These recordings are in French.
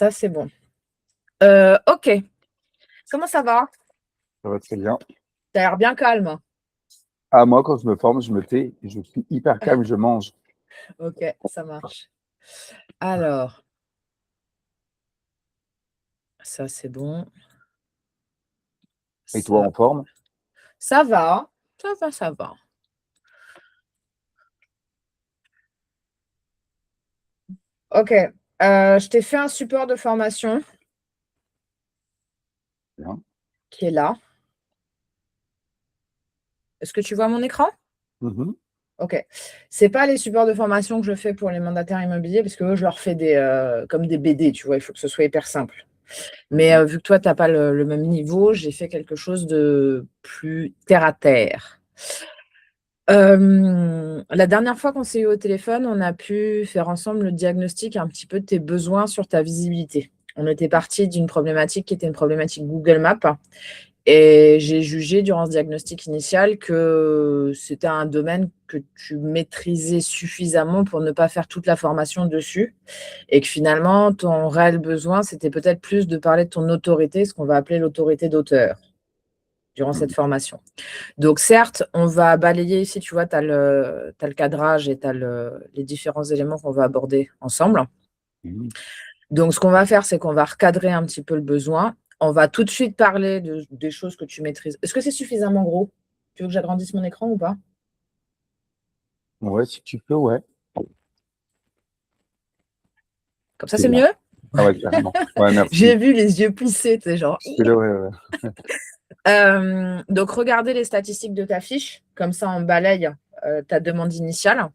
ça, c'est bon. OK. Comment ça va? Ça va très bien. Tu as l'air bien calme. Ah, moi, quand je me forme, je me tais et je suis hyper calme, je mange. OK, ça marche. Alors, ça, c'est bon. Et toi, Ça en forme? ça va, ça va, ça va. OK, je t'ai fait un support de formation Bien. qui est là. Est-ce que tu vois mon écran? Mhm. OK. C'est pas les supports de formation que je fais pour les mandataires immobiliers parce qu'eux, je leur fais comme des BD, tu vois? Il faut que ce soit hyper simple. Mais Mhm. vu que toi, tu as pas le même niveau, j'ai fait quelque chose de plus terre à terre. La dernière fois qu'on s'est eu au téléphone, on a pu faire ensemble le diagnostic un petit peu de tes besoins sur ta visibilité. On était parti d'une problématique qui était une problématique Google Maps et j'ai jugé durant ce diagnostic initial que c'était un domaine que tu maîtrisais suffisamment pour ne pas faire toute la formation dessus et que finalement ton réel besoin, c'était peut-être plus de parler de ton autorité, ce qu'on va appeler l'autorité d'auteur durant cette Mhm. formation. Donc certes, on va balayer ici, tu vois, tu as le cadrage et tu as les différents éléments qu'on va aborder ensemble. Mhm. Donc ce qu'on va faire, c'est qu'on va recadrer un petit peu le besoin. On va tout de suite parler des choses que tu maîtrises. Est-ce que c'est suffisamment gros? Tu veux que j'agrandisse mon écran ou pas? Ouais, si tu peux, ouais. Comme ça, C'est c'est bien. mieux? Ah ouais, carrément. Ouais, J'ai merci. vu les yeux plisser, tu sais, genre. C'est le, ouais, ouais. Donc regardez les statistiques de ta fiche, comme ça on balaye ta demande initiale.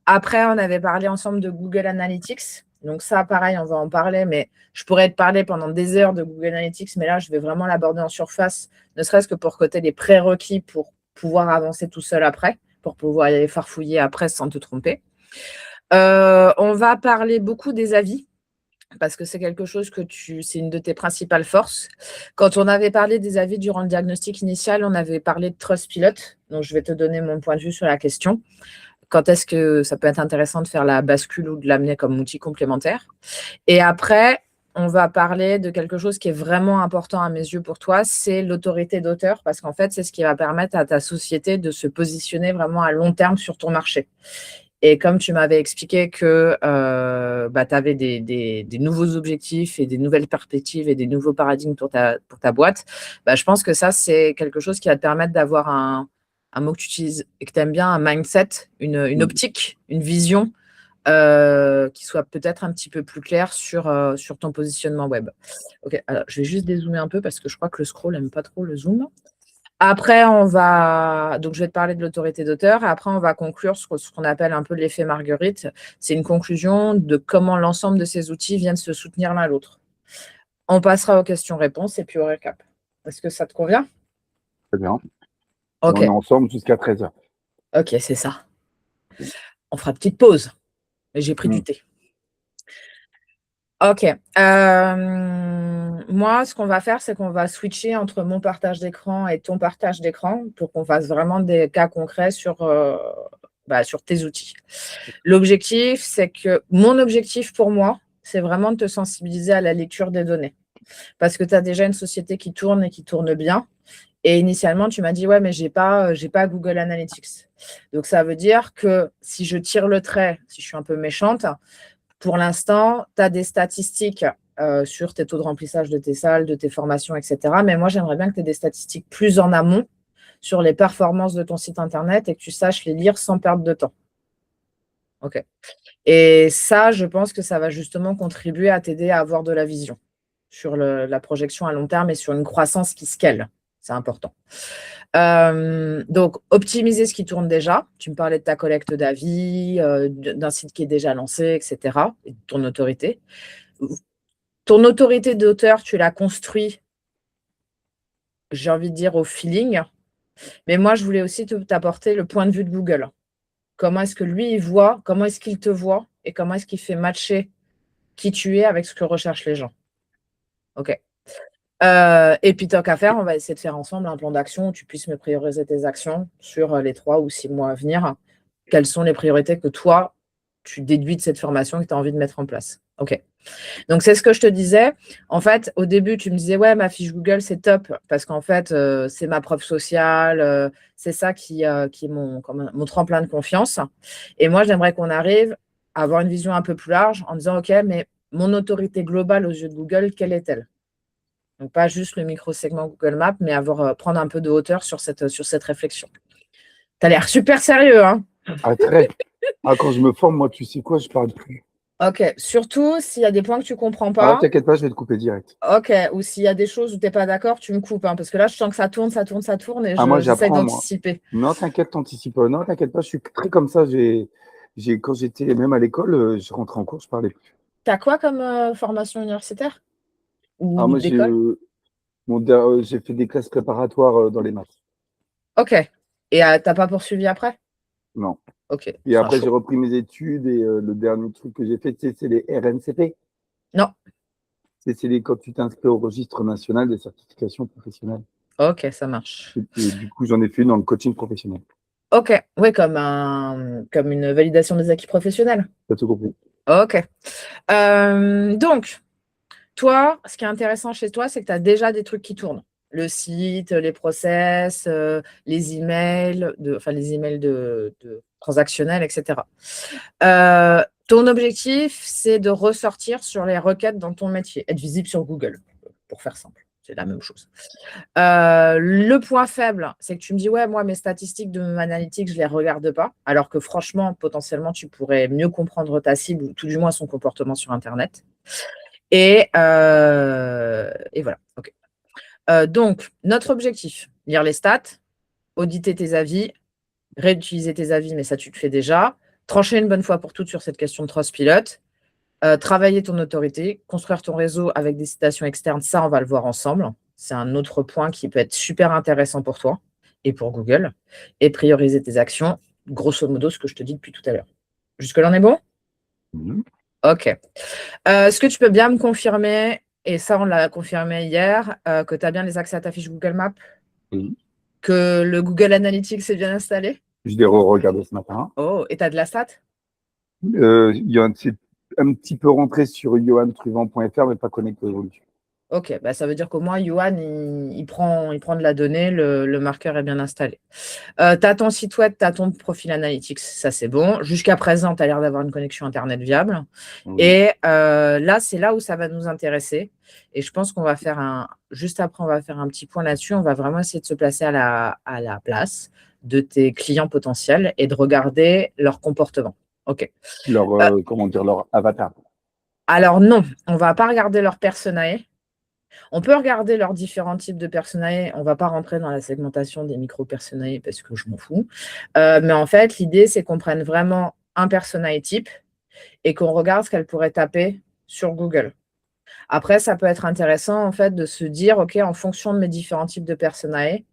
Après, on avait parlé ensemble de Google Analytics. Donc ça, pareil, on va en parler, mais je pourrais te parler pendant des heures de Google Analytics, mais là, je vais vraiment l'aborder en surface, ne serait-ce que pour côté les prérequis pour pouvoir avancer tout seul après, pour pouvoir y aller farfouiller après sans te tromper. On va parler beaucoup des avis, parce que c'est quelque chose c'est une de tes principales forces. Quand on avait parlé des avis durant le diagnostic initial, on avait parlé de Trustpilot. Donc, je vais te donner mon point de vue sur la question. Quand est-ce que ça peut être intéressant de faire la bascule ou de l'amener comme outil complémentaire? Et après, on va parler de quelque chose qui est vraiment important à mes yeux pour toi, c'est l'autorité d'auteur, parce qu'en fait, c'est ce qui va permettre à ta société de se positionner vraiment à long terme sur ton marché. Et comme tu m'avais expliqué que tu avais des nouveaux objectifs et des nouvelles perspectives et des nouveaux paradigmes pour ta boîte, je pense que ça, c'est quelque chose qui va te permettre d'avoir un mot que tu utilises et que tu aimes bien, un mindset, une Mhm. optique, une vision qui soit peut-être un petit peu plus claire sur ton positionnement web. Ok, alors je vais juste dézoomer un peu parce que je crois que le scroll n'aime pas trop le zoom. Après, donc je vais te parler de l'autorité d'auteur. Après, on va conclure ce qu'on appelle un peu l'effet Marguerite. C'est une conclusion de comment l'ensemble de ces outils viennent se soutenir l'un l'autre. On passera aux questions-réponses et puis au récap. Est-ce que ça te convient? Très bien. Et Ok, on est ensemble jusqu'à 13h. ok, c'est ça. On fera petite pause. Mais j'ai pris du thé. Ok. Moi, ce qu'on va faire, c'est qu'on va switcher entre mon partage d'écran et ton partage d'écran pour qu'on fasse vraiment des cas concrets sur tes outils. L'objectif, c'est que mon objectif pour moi, c'est vraiment de te sensibiliser à la lecture des données. Parce que tu as déjà une société qui tourne et qui tourne bien. Et initialement, tu m'as dit, ouais, mais j'ai pas Google Analytics. Donc, ça veut dire que si je tire le trait, si je suis un peu méchante, pour l'instant, tu as des statistiques sur tes taux de remplissage de tes salles, de tes formations, etc. Mais moi, j'aimerais bien que tu aies des statistiques plus en amont sur les performances de ton site Internet et que tu saches les lire sans perdre de temps. OK. Et ça, je pense que ça va justement contribuer à t'aider à avoir de la vision sur la projection à long terme et sur une croissance qui scale. C'est important. Donc, optimiser ce qui tourne déjà. Tu me parlais de ta collecte d'avis, d'un site qui est déjà lancé, etc. Et de ton autorité. Ton autorité d'auteur, tu l'as construit, j'ai envie de dire, au feeling. Mais moi, je voulais aussi t'apporter le point de vue de Google. Comment est-ce que lui, il voit, comment est-ce qu'il te voit et comment est-ce qu'il fait matcher qui tu es avec ce que recherchent les gens. OK. Et puis, tant qu'à faire, on va essayer de faire ensemble un plan d'action où tu puisses me prioriser tes actions sur les 3 ou 6 mois à venir. Quelles sont les priorités que toi, tu déduis de cette formation que tu as envie de mettre en place? OK. Donc, c'est ce que je te disais. En fait, au début, tu me disais, ouais, ma fiche Google, c'est top parce qu'en fait, c'est ma preuve sociale, c'est ça qui est mon tremplin de confiance. Et moi, j'aimerais qu'on arrive à avoir une vision un peu plus large en disant, OK, mais mon autorité globale aux yeux de Google, quelle est-elle? Donc, pas juste le micro-segment Google Maps, mais prendre un peu de hauteur sur cette réflexion. Tu as l'air super sérieux, hein? Ah, très. Ah, quand je me forme, moi, tu sais quoi, je parle plus. OK. Surtout s'il y a des points que tu ne comprends Ah, pas. t'inquiète pas, je vais te couper direct. OK. Ou s'il y a des choses où tu n'es pas d'accord, tu me coupes, hein, parce que là, je sens que ça tourne, ça tourne, ça tourne et Ah, moi, j'essaie j'apprends, moi. d'anticiper. Non, t'inquiète, t'anticipes pas. Non, t'inquiète pas, je suis très comme ça. Quand j'étais même à l'école, je rentrais en cours, je parlais plus. Tu as quoi comme formation universitaire Ah, ou moi, d'école? j'ai fait des classes préparatoires dans les maths. OK. Et tu n'as pas poursuivi après? Non. OK. Et C'est un après, j'ai show. repris mes études et le dernier truc que j'ai fait, c'est les RNCP. Non. Quand tu t'inscris au registre national des certifications professionnelles. OK, ça marche. Et du coup, j'en ai fait une dans le coaching professionnel. OK. Oui, comme une validation des acquis professionnels. T'as tout compris. OK. Donc, toi, ce qui est intéressant chez toi, c'est que tu as déjà des trucs qui tournent. Le site, les process, les emails, les emails de transactionnels, etc. Ton objectif, c'est de ressortir sur les requêtes dans ton métier, être visible sur Google, pour faire simple. C'est la même chose. Le point faible, c'est que tu me dis, ouais, moi, mes statistiques de mon analytique, je ne les regarde pas, alors que franchement, potentiellement, tu pourrais mieux comprendre ta cible ou tout du moins son comportement sur Internet. Et voilà. OK. Donc, notre objectif, lire les stats, auditer tes avis, réutiliser tes avis, mais ça, tu le fais déjà. Trancher une bonne fois pour toutes sur cette question de Trustpilot. Travailler ton autorité, construire ton réseau avec des citations externes, ça, on va le voir ensemble. C'est un autre point qui peut être super intéressant pour toi et pour Google. Et prioriser tes actions, grosso modo, ce que je te dis depuis tout à l'heure. Jusque-là, on est bon? Mhm. OK. Est-ce que tu peux bien me confirmer, et ça, on l'a confirmé hier, que tu as bien les accès à ta fiche Google Maps, Oui. que le Google Analytics est bien installé? Je l'ai re-regardé ce matin. Oh, et tu as de la stat? C'est un petit peu rentré sur johantruvent.fr, mais pas connecté aujourd'hui. OK, bah, ça veut dire qu'au moins, Yoann, il prend de la donnée, le marqueur est bien installé. Tu as ton site web, tu as ton profil Analytics, ça c'est bon. Jusqu'à présent, tu as l'air d'avoir une connexion Internet viable. Oui. Et là, c'est là où ça va nous intéresser. Et je pense qu'on va faire juste après, on va faire un petit point là-dessus. On va vraiment essayer de se placer à la place de tes clients potentiels et de regarder leur comportement. OK. Leur avatar. Alors non, on ne va pas regarder leur personae. On peut regarder leurs différents types de personae. On ne va pas rentrer dans la segmentation des micro-personae parce que je m'en fous. Mais en fait, l'idée, c'est qu'on prenne vraiment un personae type et qu'on regarde ce qu'elle pourrait taper sur Google. Après, ça peut être intéressant en fait de se dire, OK, en fonction de mes différents types de personae,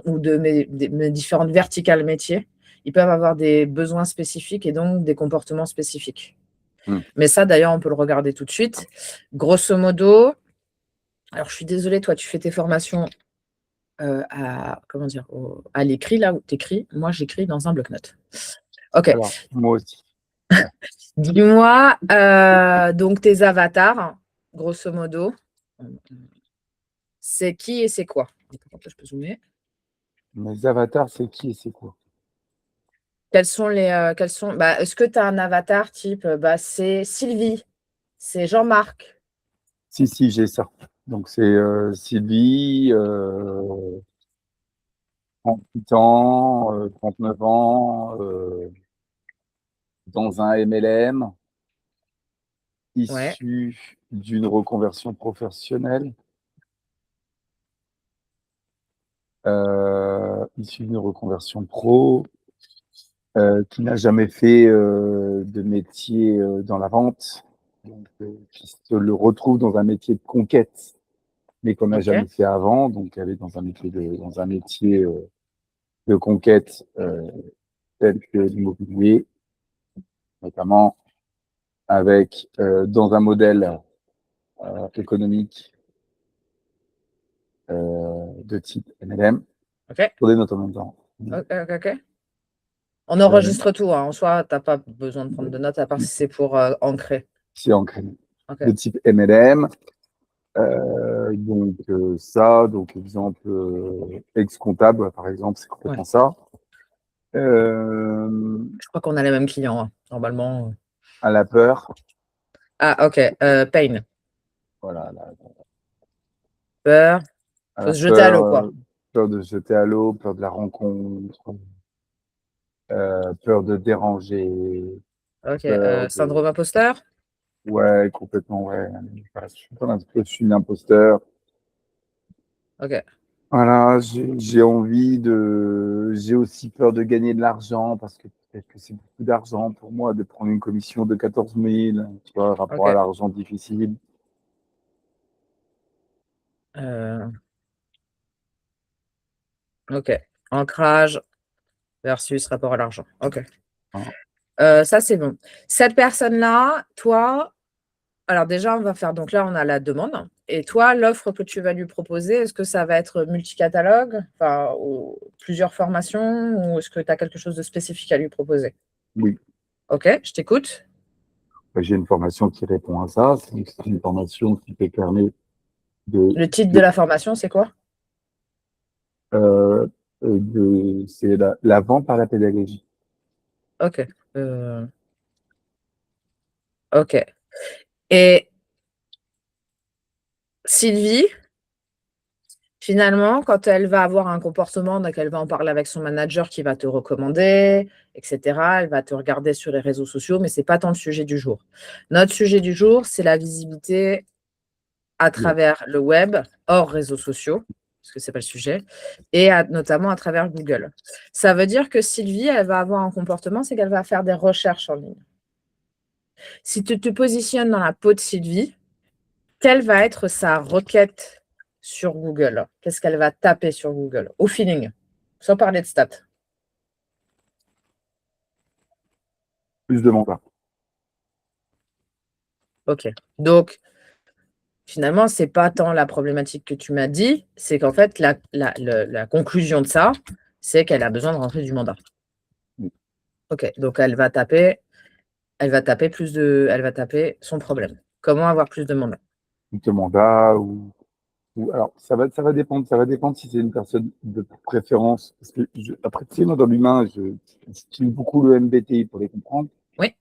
ou de mes différentes verticales métiers, ils peuvent avoir des besoins spécifiques et donc des comportements spécifiques. Mais ça, d'ailleurs, on peut le regarder tout de suite. Grosso modo, alors je suis désolée, toi, tu fais tes formations à l'écrit, là où tu écris. Moi, j'écris dans un bloc-notes. OK. Alors, moi aussi. Dis-moi, donc tes avatars, grosso modo, c'est qui et c'est quoi? Je peux zoomer. Mes avatars, c'est qui et c'est quoi? Est-ce que tu as un avatar type, c'est Sylvie, c'est Jean-Marc? Si, j'ai ça. Donc, c'est Sylvie, 38 ans, 39 ans, dans un MLM, Ouais, issu d'une reconversion professionnelle, issu d'une reconversion pro, qui n'a jamais fait de métier dans la vente, donc qui se le retrouve dans un métier de conquête, mais qu'on n'a OK. jamais fait avant. Donc, elle est dans un métier de conquête tel que l'immobilier, notamment avec dans un modèle économique de type MLM, OK. pour des notes en même temps. OK. On enregistre tout, hein. En soi, tu n'as pas besoin de prendre de notes, à part si c'est pour ancrer. C'est ancré. Ok. de type MLM. Donc exemple, ex-comptable, par exemple, c'est complètement ça. Je crois qu'on a les mêmes clients, hein, normalement. À la peur. Ah, ok. Pain. Voilà, Peur. à Faut la se jeter à l'eau, peur, quoi. peur de se jeter à l'eau, peur de la rencontre, peur de déranger, Ok. peur de... Syndrome imposteur. Ouais, complètement, ouais. Voilà, je suis un imposteur. Ok. Voilà, j'ai aussi peur de gagner de l'argent parce que peut-être que c'est beaucoup d'argent pour moi de prendre une commission de 14 000, tu vois, rapport à Ok. l'argent difficile. Euh, ok. Ancrage versus rapport à l'argent. Ok. Hein. Ça, c'est bon. Cette personne-là, toi, alors déjà, on va faire, donc là, on a la demande. Et toi, l'offre que tu vas lui proposer, est-ce que ça va être multicatalogue, enfin, ou plusieurs formations, ou est-ce que tu as quelque chose de spécifique à lui proposer? Oui, Ok, je t'écoute. j'ai une formation qui répond à ça. C'est une formation qui te permet de, Le titre de de, la formation, c'est quoi? euh, c'est la vente par la pédagogie. Ok. Ok. Et Sylvie, finalement, quand elle va avoir un comportement, donc elle va en parler avec son manager qui va te recommander, etc. Elle va te regarder sur les réseaux sociaux, mais ce n'est pas tant le sujet du jour. Notre sujet du jour, c'est la visibilité à Bien. travers le web, hors réseaux sociaux, parce que ce n'est pas le sujet, et notamment à travers Google. Ça veut dire que Sylvie, elle va avoir un comportement, c'est qu'elle va faire des recherches en ligne. Si tu te positionnes dans la peau de Sylvie, quelle va être sa requête sur Google? Qu'est-ce qu'elle va taper sur Google? Au feeling, sans parler de stats. Plus de mandat. OK. Donc, finalement, ce n'est pas tant la problématique que tu m'as dit, c'est qu'en fait, la conclusion de ça, c'est qu'elle a besoin de rentrer du mandat. OK. Donc, elle va taper elle va taper son problème. Comment avoir plus de mandats? Plus de mandat alors ça va dépendre. Ça va dépendre si c'est une personne de préférence. Parce que après, tu sais, moi, dans l'humain, j'utilise beaucoup le MBTI pour les comprendre. Oui.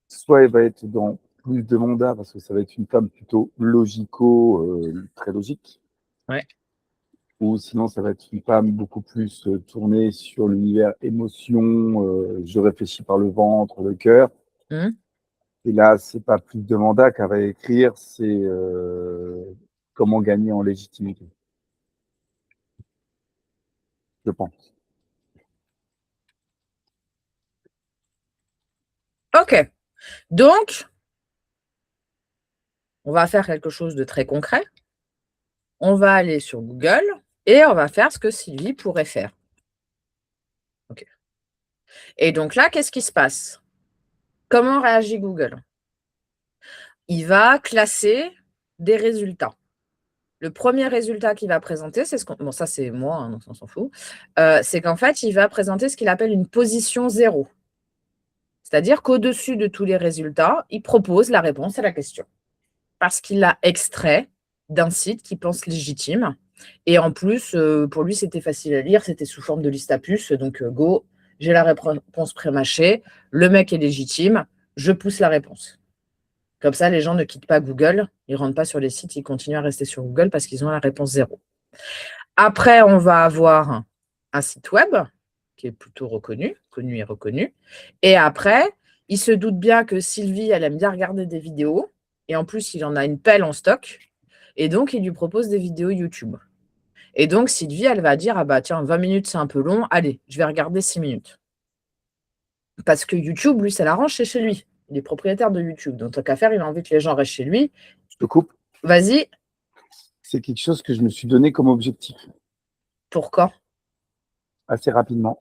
Soit elle va être dans plus de mandats parce que ça va être une femme plutôt très logique. Ouais. Ou sinon, ça va être une femme beaucoup plus tournée sur l'univers émotion, je réfléchis par le ventre, le cœur. Mmh. Et là, c'est pas plus de mandat qu'elle va écrire, c'est comment gagner en légitimité, je pense. OK. Donc, on va faire quelque chose de très concret. On va aller sur Google et on va faire ce que Sylvie pourrait faire. OK. Et donc là, qu'est-ce qui se passe? Comment réagit Google? Il va classer des résultats. Le premier résultat qu'il va présenter, c'est ce qu'on bon, ça, c'est moi, hein, donc on s'en fout. C'est qu'en fait, il va présenter ce qu'il appelle une position 0. C'est-à-dire qu'au-dessus de tous les résultats, il propose la réponse à la question. Parce qu'il l'a extrait d'un site qu'il pense légitime. Et en plus, pour lui, c'était facile à lire, c'était sous forme de liste à puces. Donc, go, j'ai la réponse pré-mâchée, le mec est légitime, je pousse la réponse. Comme ça, les gens ne quittent pas Google, ils ne rentrent pas sur les sites, ils continuent à rester sur Google parce qu'ils ont la réponse 0. Après, on va avoir un site web qui est plutôt connu et reconnu. Et après, il se doute bien que Sylvie, elle aime bien regarder des vidéos. Et en plus, il en a une pelle en stock. Et donc, il lui propose des vidéos YouTube. Et donc, Sylvie, elle va dire, ah bah tiens, 20 minutes, c'est un peu long. Allez, je vais regarder 6 minutes. Parce que YouTube, lui, ça l'arrange, c'est chez lui. Il est propriétaire de YouTube. Donc, tant qu'à faire, il a envie que les gens restent chez lui. Je te coupe. Vas-y, C'est quelque chose que je me suis donné comme objectif pourquoi? assez rapidement.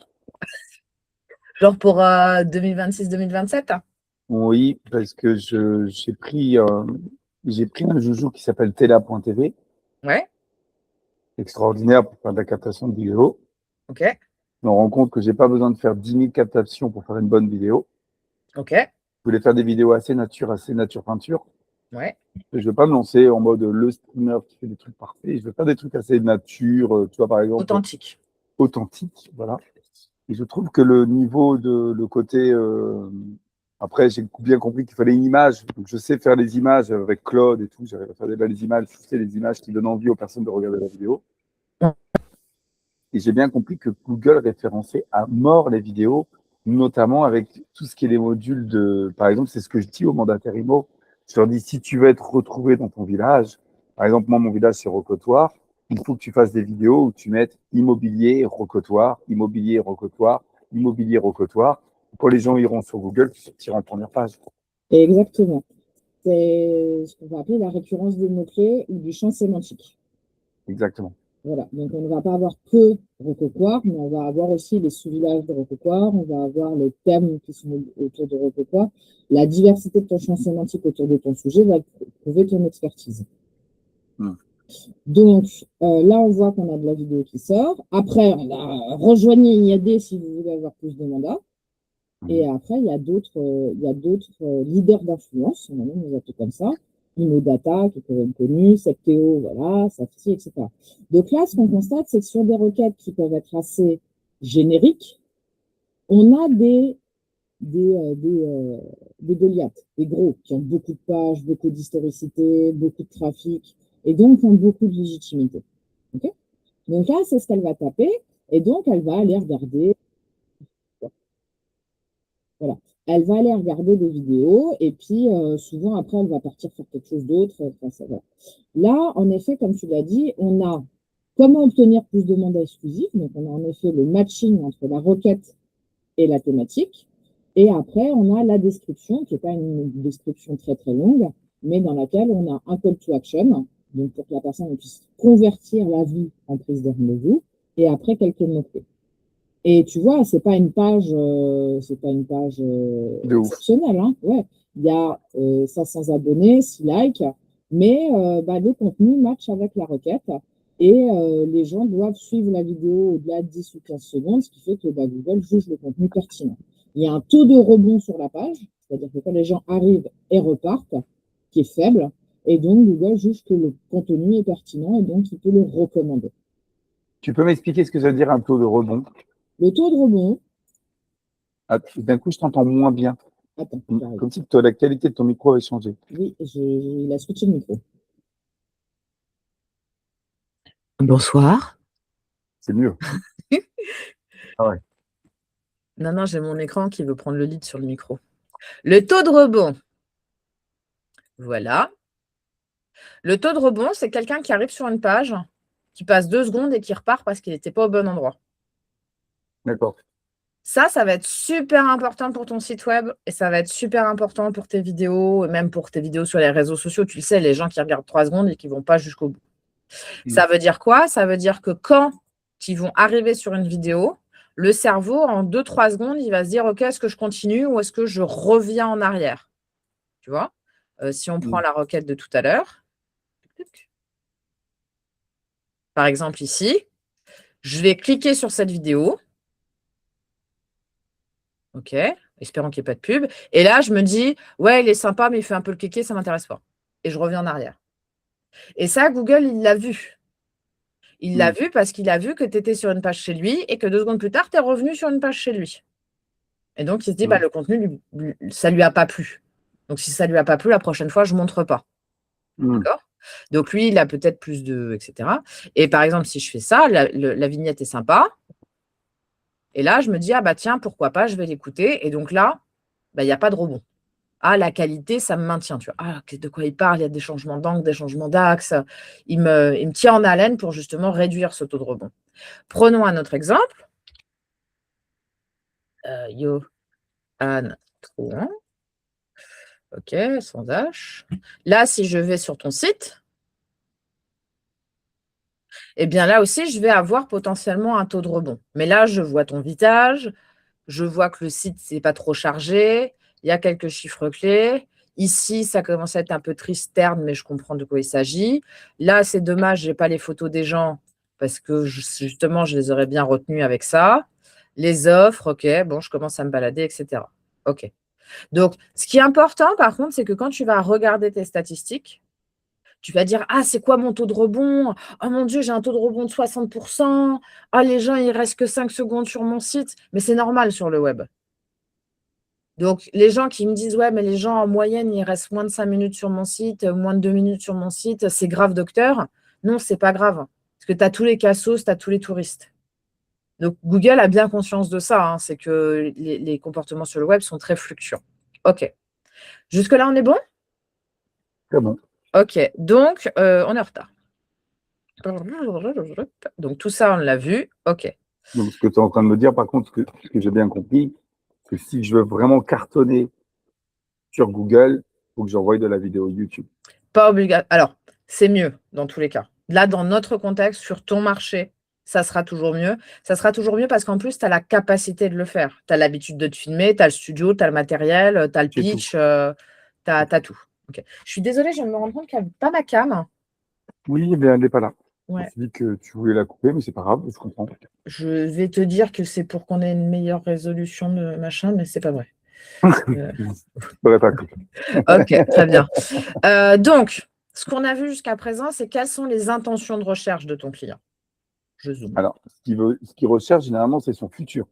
Genre pour 2026-2027? Oui, parce que j'ai pris un joujou qui s'appelle Tela.tv, Ouais, extraordinaire pour faire de la captation de vidéo. ok, Je me rends compte que j'ai pas besoin de faire 10 000 captations pour faire une bonne vidéo. ok. voulais faire des vidéos assez nature peinture. Ouais. Je ne veux pas me lancer en mode le streamer qui fait des trucs parfaits. Je veux faire des trucs assez nature, tu vois, par exemple, Authentique. authentique, voilà. Et je trouve que le niveau le côté. Après, j'ai bien compris qu'il fallait une image. Donc, je sais faire les images avec Claude et tout. J'arrive à faire des belles images. Tu sais, les images qui donnent envie aux personnes de regarder la vidéo. Et j'ai bien compris que Google référençait à mort les vidéos, notamment avec tout ce qui est les modules de. Par exemple, c'est ce que je dis aux mandataires IMO. Je leur dis si tu veux être retrouvé dans ton village, par exemple, moi, mon village, c'est Rocotoire. Il faut que tu fasses des vidéos où tu mettes immobilier, Rocotoire, immobilier, Rocotoire, immobilier, Rocotoire. Quand les gens iront sur Google, tu sortiras en première page. Exactement. C'est ce qu'on va appeler la récurrence des mots-clés ou du champ sémantique. Exactement. Voilà. Donc, on ne va pas avoir que Rococoire, mais on va avoir aussi les sous-villages de Rococoire, on va avoir les thèmes qui sont autour de Rococoire. La diversité de ton champ sémantique autour de ton sujet va prouver ton expertise. Donc, là, on voit qu'on a de la vidéo qui sort. Après, on a rejoigné IAD si vous voulez avoir plus de mandats. Et après, il y a d'autres leaders d'influence, on a même des appels comme ça, Innodata, qui est quand même connu, Septeo, voilà, Safety, etc. Donc là, ce qu'on constate, c'est que sur des requêtes qui peuvent être assez génériques, on a des Goliaths, des gros, qui ont beaucoup de pages, beaucoup d'historicité, beaucoup de trafic, et donc ont beaucoup de légitimité. Okay, donc là, c'est ce qu'elle va taper, et donc elle va aller regarder. Voilà. Elle va aller regarder des vidéos et puis souvent après, elle va partir faire quelque chose d'autre. Enfin, voilà. Là, en effet, comme tu l'as dit, on a comment obtenir plus de mandats exclusifs. Donc, on a en effet le matching entre la requête et la thématique. Et après, on a la description, qui n'est pas une description très, très longue, mais dans laquelle on a un call to action, donc pour que la personne puisse convertir la vue en prise de rendez-vous, et après quelques mots-clés. Et tu vois, c'est pas une page exceptionnelle. Hein. Ouais. Il y a 500 abonnés, 6 likes, mais le contenu match avec la requête. Et les gens doivent suivre la vidéo au-delà de 10 ou 15 secondes, ce qui fait que Google juge le contenu pertinent. Il y a un taux de rebond sur la page, c'est-à-dire que quand les gens arrivent et repartent, qui est faible, et donc Google juge que le contenu est pertinent et donc il peut le recommander. Tu peux m'expliquer ce que ça veut dire un taux de rebond? Le taux de rebond. D'un coup, je t'entends moins bien. Attends, comme si la qualité de ton micro avait changé. Oui, il a switché le micro. Bonsoir. C'est mieux. Ah ouais. Non, j'ai mon écran qui veut prendre le lead sur le micro. Le taux de rebond. Voilà. Le taux de rebond, c'est quelqu'un qui arrive sur une page, qui passe 2 secondes et qui repart parce qu'il n'était pas au bon endroit. D'accord. Ça va être super important pour ton site web et ça va être super important pour tes vidéos et même pour tes vidéos sur les réseaux sociaux. Tu le sais, les gens qui regardent 3 secondes et qui ne vont pas jusqu'au bout. Ça veut dire quoi? Ça veut dire que quand ils vont arriver sur une vidéo, le cerveau, en 2-3 secondes, il va se dire « Ok, est-ce que je continue ou est-ce que je reviens en arrière ?» Tu vois? Si on prend la requête de tout à l'heure, par exemple ici, je vais cliquer sur cette vidéo. OK, espérons qu'il n'y ait pas de pub. Et là, je me dis « Ouais, il est sympa, mais il fait un peu le kéké, ça ne m'intéresse pas. » Et je reviens en arrière. Et ça, Google, il l'a vu. Il l'a vu parce qu'il a vu que tu étais sur une page chez lui et que 2 secondes plus tard, tu es revenu sur une page chez lui. Et donc, il se dit le contenu, ça ne lui a pas plu. Donc, si ça ne lui a pas plu, la prochaine fois, je ne montre pas. D'accord? Donc, lui, il a peut-être plus de… etc. Et par exemple, si je fais ça, la vignette est sympa. Et là, je me dis, tiens, pourquoi pas, je vais l'écouter. Et donc là, il n'y a pas de rebond. La qualité, ça me maintient. Tu vois, de quoi il parle? Il y a des changements d'angle, des changements d'axe. Il me tient en haleine pour justement réduire ce taux de rebond. Prenons un autre exemple. Johan Trouin. OK, sans H. Là, si je vais sur ton site, eh bien là aussi, je vais avoir potentiellement un taux de rebond. Mais là, je vois ton visage, je vois que le site, c'est pas trop chargé, il y a quelques chiffres clés. Ici, ça commence à être un peu triste, terne, mais je comprends de quoi il s'agit. Là, c'est dommage, je n'ai pas les photos des gens parce que justement, je les aurais bien retenues avec ça. Les offres, OK, bon, je commence à me balader, etc. OK. Donc, ce qui est important, par contre, c'est que quand tu vas regarder tes statistiques, tu vas dire: «Ah, c'est quoi mon taux de rebond? Oh mon Dieu, j'ai un taux de rebond de 60%. Ah, les gens, il reste que 5 secondes sur mon site». Mais c'est normal sur le web. Donc, les gens qui me disent: «Ouais, mais les gens, en moyenne, ils restent moins de 5 minutes sur mon site, moins de 2 minutes sur mon site, c'est grave, docteur». Non, c'est pas grave, parce que tu as tous les cassos, tu as tous les touristes. Donc, Google a bien conscience de ça, hein, c'est que les comportements sur le web sont très fluctuants. OK. Jusque-là, on est bon? Très bon. OK. Donc, on est en retard. Donc, tout ça, on l'a vu. OK. Donc, ce que tu es en train de me dire, par contre, ce que j'ai bien compris, que si je veux vraiment cartonner sur Google, il faut que j'envoie de la vidéo YouTube. Pas obligatoire. Alors, c'est mieux dans tous les cas. Là, dans notre contexte, sur ton marché, ça sera toujours mieux. Ça sera toujours mieux parce qu'en plus, tu as la capacité de le faire. Tu as l'habitude de te filmer, tu as le studio, tu as le matériel, tu as le J'ai pitch, tu as tout. OK. Je suis désolée, je viens de me rendre compte qu'il n'y a pas ma cam. Oui, mais elle n'est pas là. Ouais. Je me suis dit que tu voulais la couper, mais c'est pas grave, je comprends. Je vais te dire que c'est pour qu'on ait une meilleure résolution de machin, mais c'est pas vrai. J'aurais pas cru. OK, très bien. Donc, ce qu'on a vu jusqu'à présent, c'est quelles sont les intentions de recherche de ton client. Je zoome. Alors, ce qu'il recherche, généralement, c'est son futur.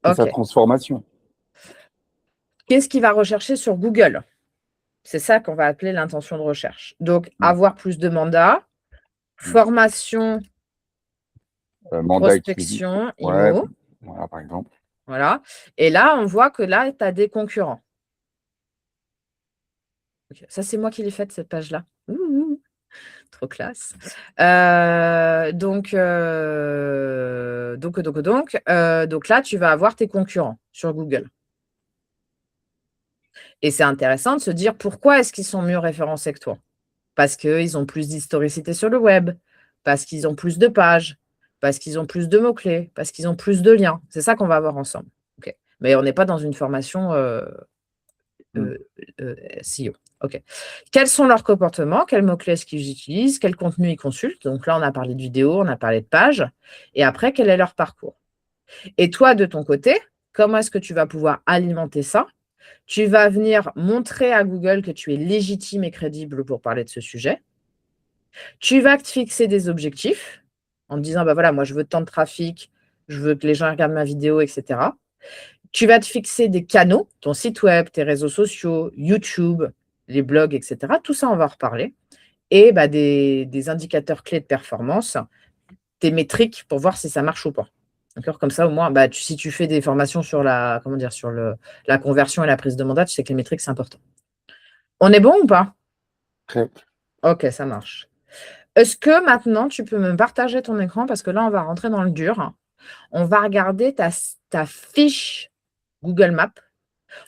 C'est sa OK. transformation. Qu'est-ce qu'il va rechercher sur Google? C'est ça qu'on va appeler l'intention de recherche. Donc, avoir plus de mandats, formation, Mandat exclusif. prospection, Ouais, IMO. voilà, par exemple. Voilà. Et là, on voit que là, tu as des concurrents. OK. Ça, c'est moi qui l'ai faite, cette page-là. Ouh, trop classe. Donc là, tu vas avoir tes concurrents sur Google. Et c'est intéressant de se dire pourquoi est-ce qu'ils sont mieux référencés que toi? Parce qu'ils ont plus d'historicité sur le web, parce qu'ils ont plus de pages, parce qu'ils ont plus de mots-clés, parce qu'ils ont plus de liens. C'est ça qu'on va voir ensemble. OK. Mais on n'est pas dans une formation SEO. OK. Quels sont leurs comportements? Quels mots-clés est-ce qu'ils utilisent? Quel contenu ils consultent? Donc là, on a parlé de vidéos, on a parlé de pages. Et après, quel est leur parcours? Et toi, de ton côté, comment est-ce que tu vas pouvoir alimenter ça? Tu vas venir montrer à Google que tu es légitime et crédible pour parler de ce sujet. Tu vas te fixer des objectifs en te disant, bah voilà, moi, je veux tant de trafic, je veux que les gens regardent ma vidéo, etc. Tu vas te fixer des canaux, ton site web, tes réseaux sociaux, YouTube, les blogs, etc. Tout ça, on va en reparler. Et bah, des indicateurs clés de performance, tes métriques pour voir si ça marche ou pas. D'accord? Comme ça, au moins, bah, si tu fais des formations sur la conversion et la prise de mandat, tu sais que les métriques, c'est important. On est bon ou pas? Très. OK, ça marche. Est-ce que maintenant, tu peux me partager ton écran? Parce que là, on va rentrer dans le dur. On va regarder ta fiche Google Maps.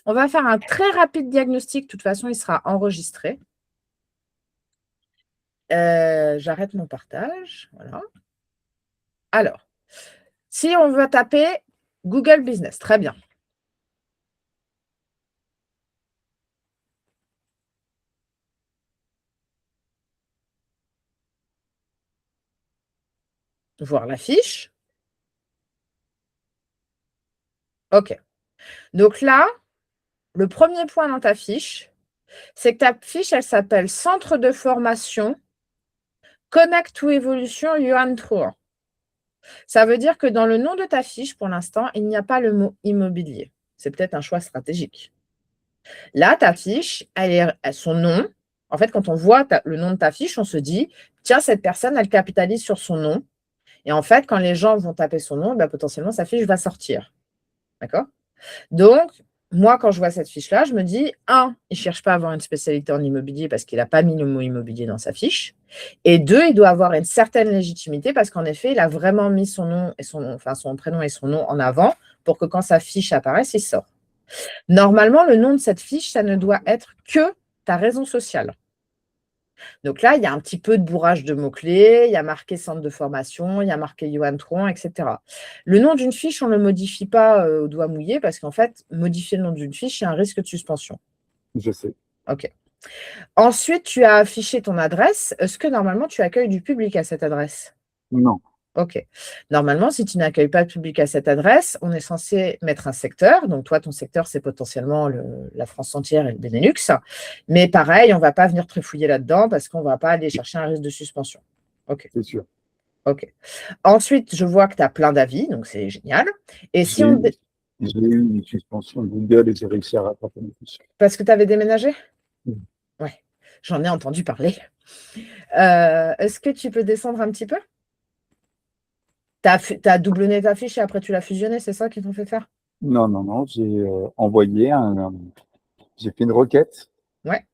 On va faire un très rapide diagnostic. De toute façon, il sera enregistré. J'arrête mon partage. Voilà. Alors, si on veut taper Google Business, très bien. Voir la fiche. OK. Donc là, le premier point dans ta fiche, c'est que ta fiche, elle s'appelle Centre de formation Connect to Evolution Yuan Truan. Ça veut dire que dans le nom de ta fiche, pour l'instant, il n'y a pas le mot immobilier. C'est peut-être un choix stratégique. Là, ta fiche, son nom. En fait, quand on voit le nom de ta fiche, on se dit, tiens, cette personne, elle capitalise sur son nom. Et en fait, quand les gens vont taper son nom, bah, potentiellement, sa fiche va sortir. D'accord? Donc, moi, quand je vois cette fiche-là, je me dis, il ne cherche pas à avoir une spécialité en immobilier parce qu'il n'a pas mis le mot immobilier dans sa fiche. Et deux, il doit avoir une certaine légitimité parce qu'en effet, il a vraiment mis son nom et son prénom et son nom en avant pour que quand sa fiche apparaisse, il sort. Normalement, le nom de cette fiche, ça ne doit être que ta raison sociale. Donc là, il y a un petit peu de bourrage de mots-clés, il y a marqué centre de formation, il y a marqué Yuan Truan, etc. Le nom d'une fiche, on ne le modifie pas au doigt mouillé parce qu'en fait, modifier le nom d'une fiche, il y a un risque de suspension. Je sais. OK. Ensuite, tu as affiché ton adresse. Est-ce que normalement, tu accueilles du public à cette adresse? Non. OK. Normalement, si tu n'accueilles pas de public à cette adresse, on est censé mettre un secteur. Donc, toi, ton secteur, c'est potentiellement la France entière et le Benelux. Mais pareil, on ne va pas venir trifouiller là-dedans parce qu'on ne va pas aller chercher un risque de suspension. OK. C'est sûr. OK. Ensuite, je vois que tu as plein d'avis, donc c'est génial. Et si on... J'ai eu une suspension de Google et j'ai réussi à rattraper mes fiches. Parce que tu avais déménagé? Oui. Ouais, j'en ai entendu parler. Est-ce que tu peux descendre un petit peu? Tu as doublonné ta fiche et après tu l'as fusionnée, c'est ça qu'ils t'ont fait faire? Non. J'ai j'ai fait une requête Ouais.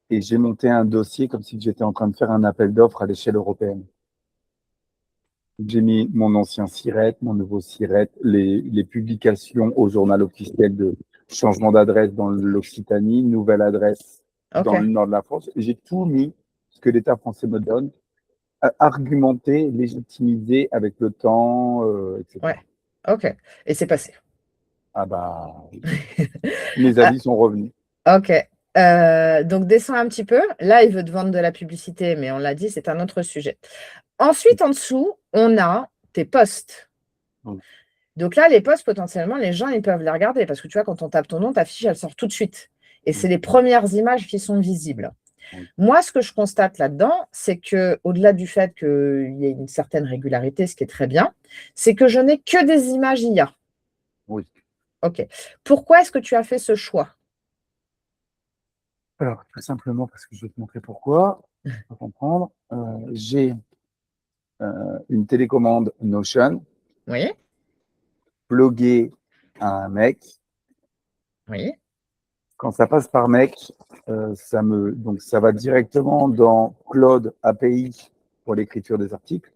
et j'ai monté un dossier comme si j'étais en train de faire un appel d'offres à l'échelle européenne. J'ai mis mon ancien SIRET, mon nouveau SIRET, les publications au journal officiel de changement d'adresse dans l'Occitanie, nouvelle adresse dans le OK. nord de la France. J'ai tout mis, ce que l'État français me donne, argumenté, légitimisé avec le temps, etc. Ouais. OK. Et c'est passé. Ah bah, mes Ah, avis sont revenus. OK. Donc, descends un petit peu. Là, il veut te vendre de la publicité, mais on l'a dit, c'est un autre sujet. Ensuite, en dessous, on a tes posts. Oui. Donc là, les posts, potentiellement, les gens, ils peuvent les regarder parce que tu vois, quand on tape ton nom, ta fiche, elle sort tout de suite. Et c'est les premières images qui sont visibles. Oui. Moi, ce que je constate là-dedans, c'est qu'au-delà du fait qu'il y ait une certaine régularité, ce qui est très bien, c'est que je n'ai que des images IA. Oui. OK. Pourquoi est-ce que tu as fait ce choix? Alors, tout simplement parce que je vais te montrer pourquoi, pour comprendre. J'ai une télécommande Notion, Oui, pluguée à un mec. oui. Quand ça passe par mec, donc ça va directement dans Claude API pour l'écriture des articles.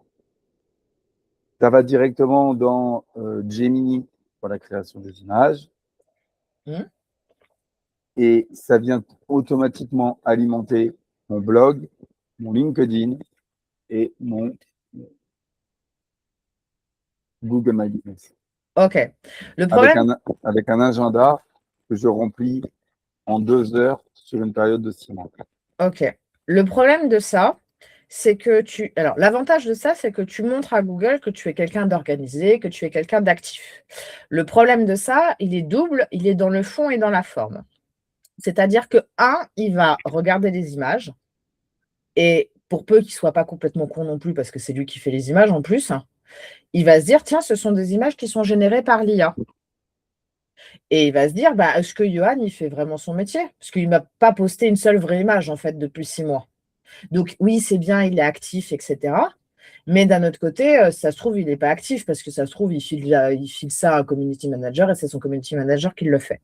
Ça va directement dans Gemini pour la création des images. Hmm. Et ça vient automatiquement alimenter mon blog, mon LinkedIn et mon Google My Business. OK. Le problème, Avec un agenda que je remplis en 2 heures sur une période de 6 mois. OK. Le problème de ça, c'est que alors, l'avantage de ça, c'est que tu montres à Google que tu es quelqu'un d'organisé, que tu es quelqu'un d'actif. Le problème de ça, il est double, il est dans le fond et dans la forme. C'est-à-dire que, il va regarder les images et pour peu qu'il ne soit pas complètement con non plus, parce que c'est lui qui fait les images en plus, il va se dire: «Tiens, ce sont des images qui sont générées par l'IA». Et il va se dire: «Bah, est-ce que Yoann, il fait vraiment son métier? Parce qu'il ne m'a pas posté une seule vraie image, en fait, depuis 6 mois». Donc oui, c'est bien, il est actif et cetera. Mais d'un autre côté, ça se trouve, il n'est pas actif parce que ça se trouve, il file ça à un community manager et c'est son community manager qui le fait.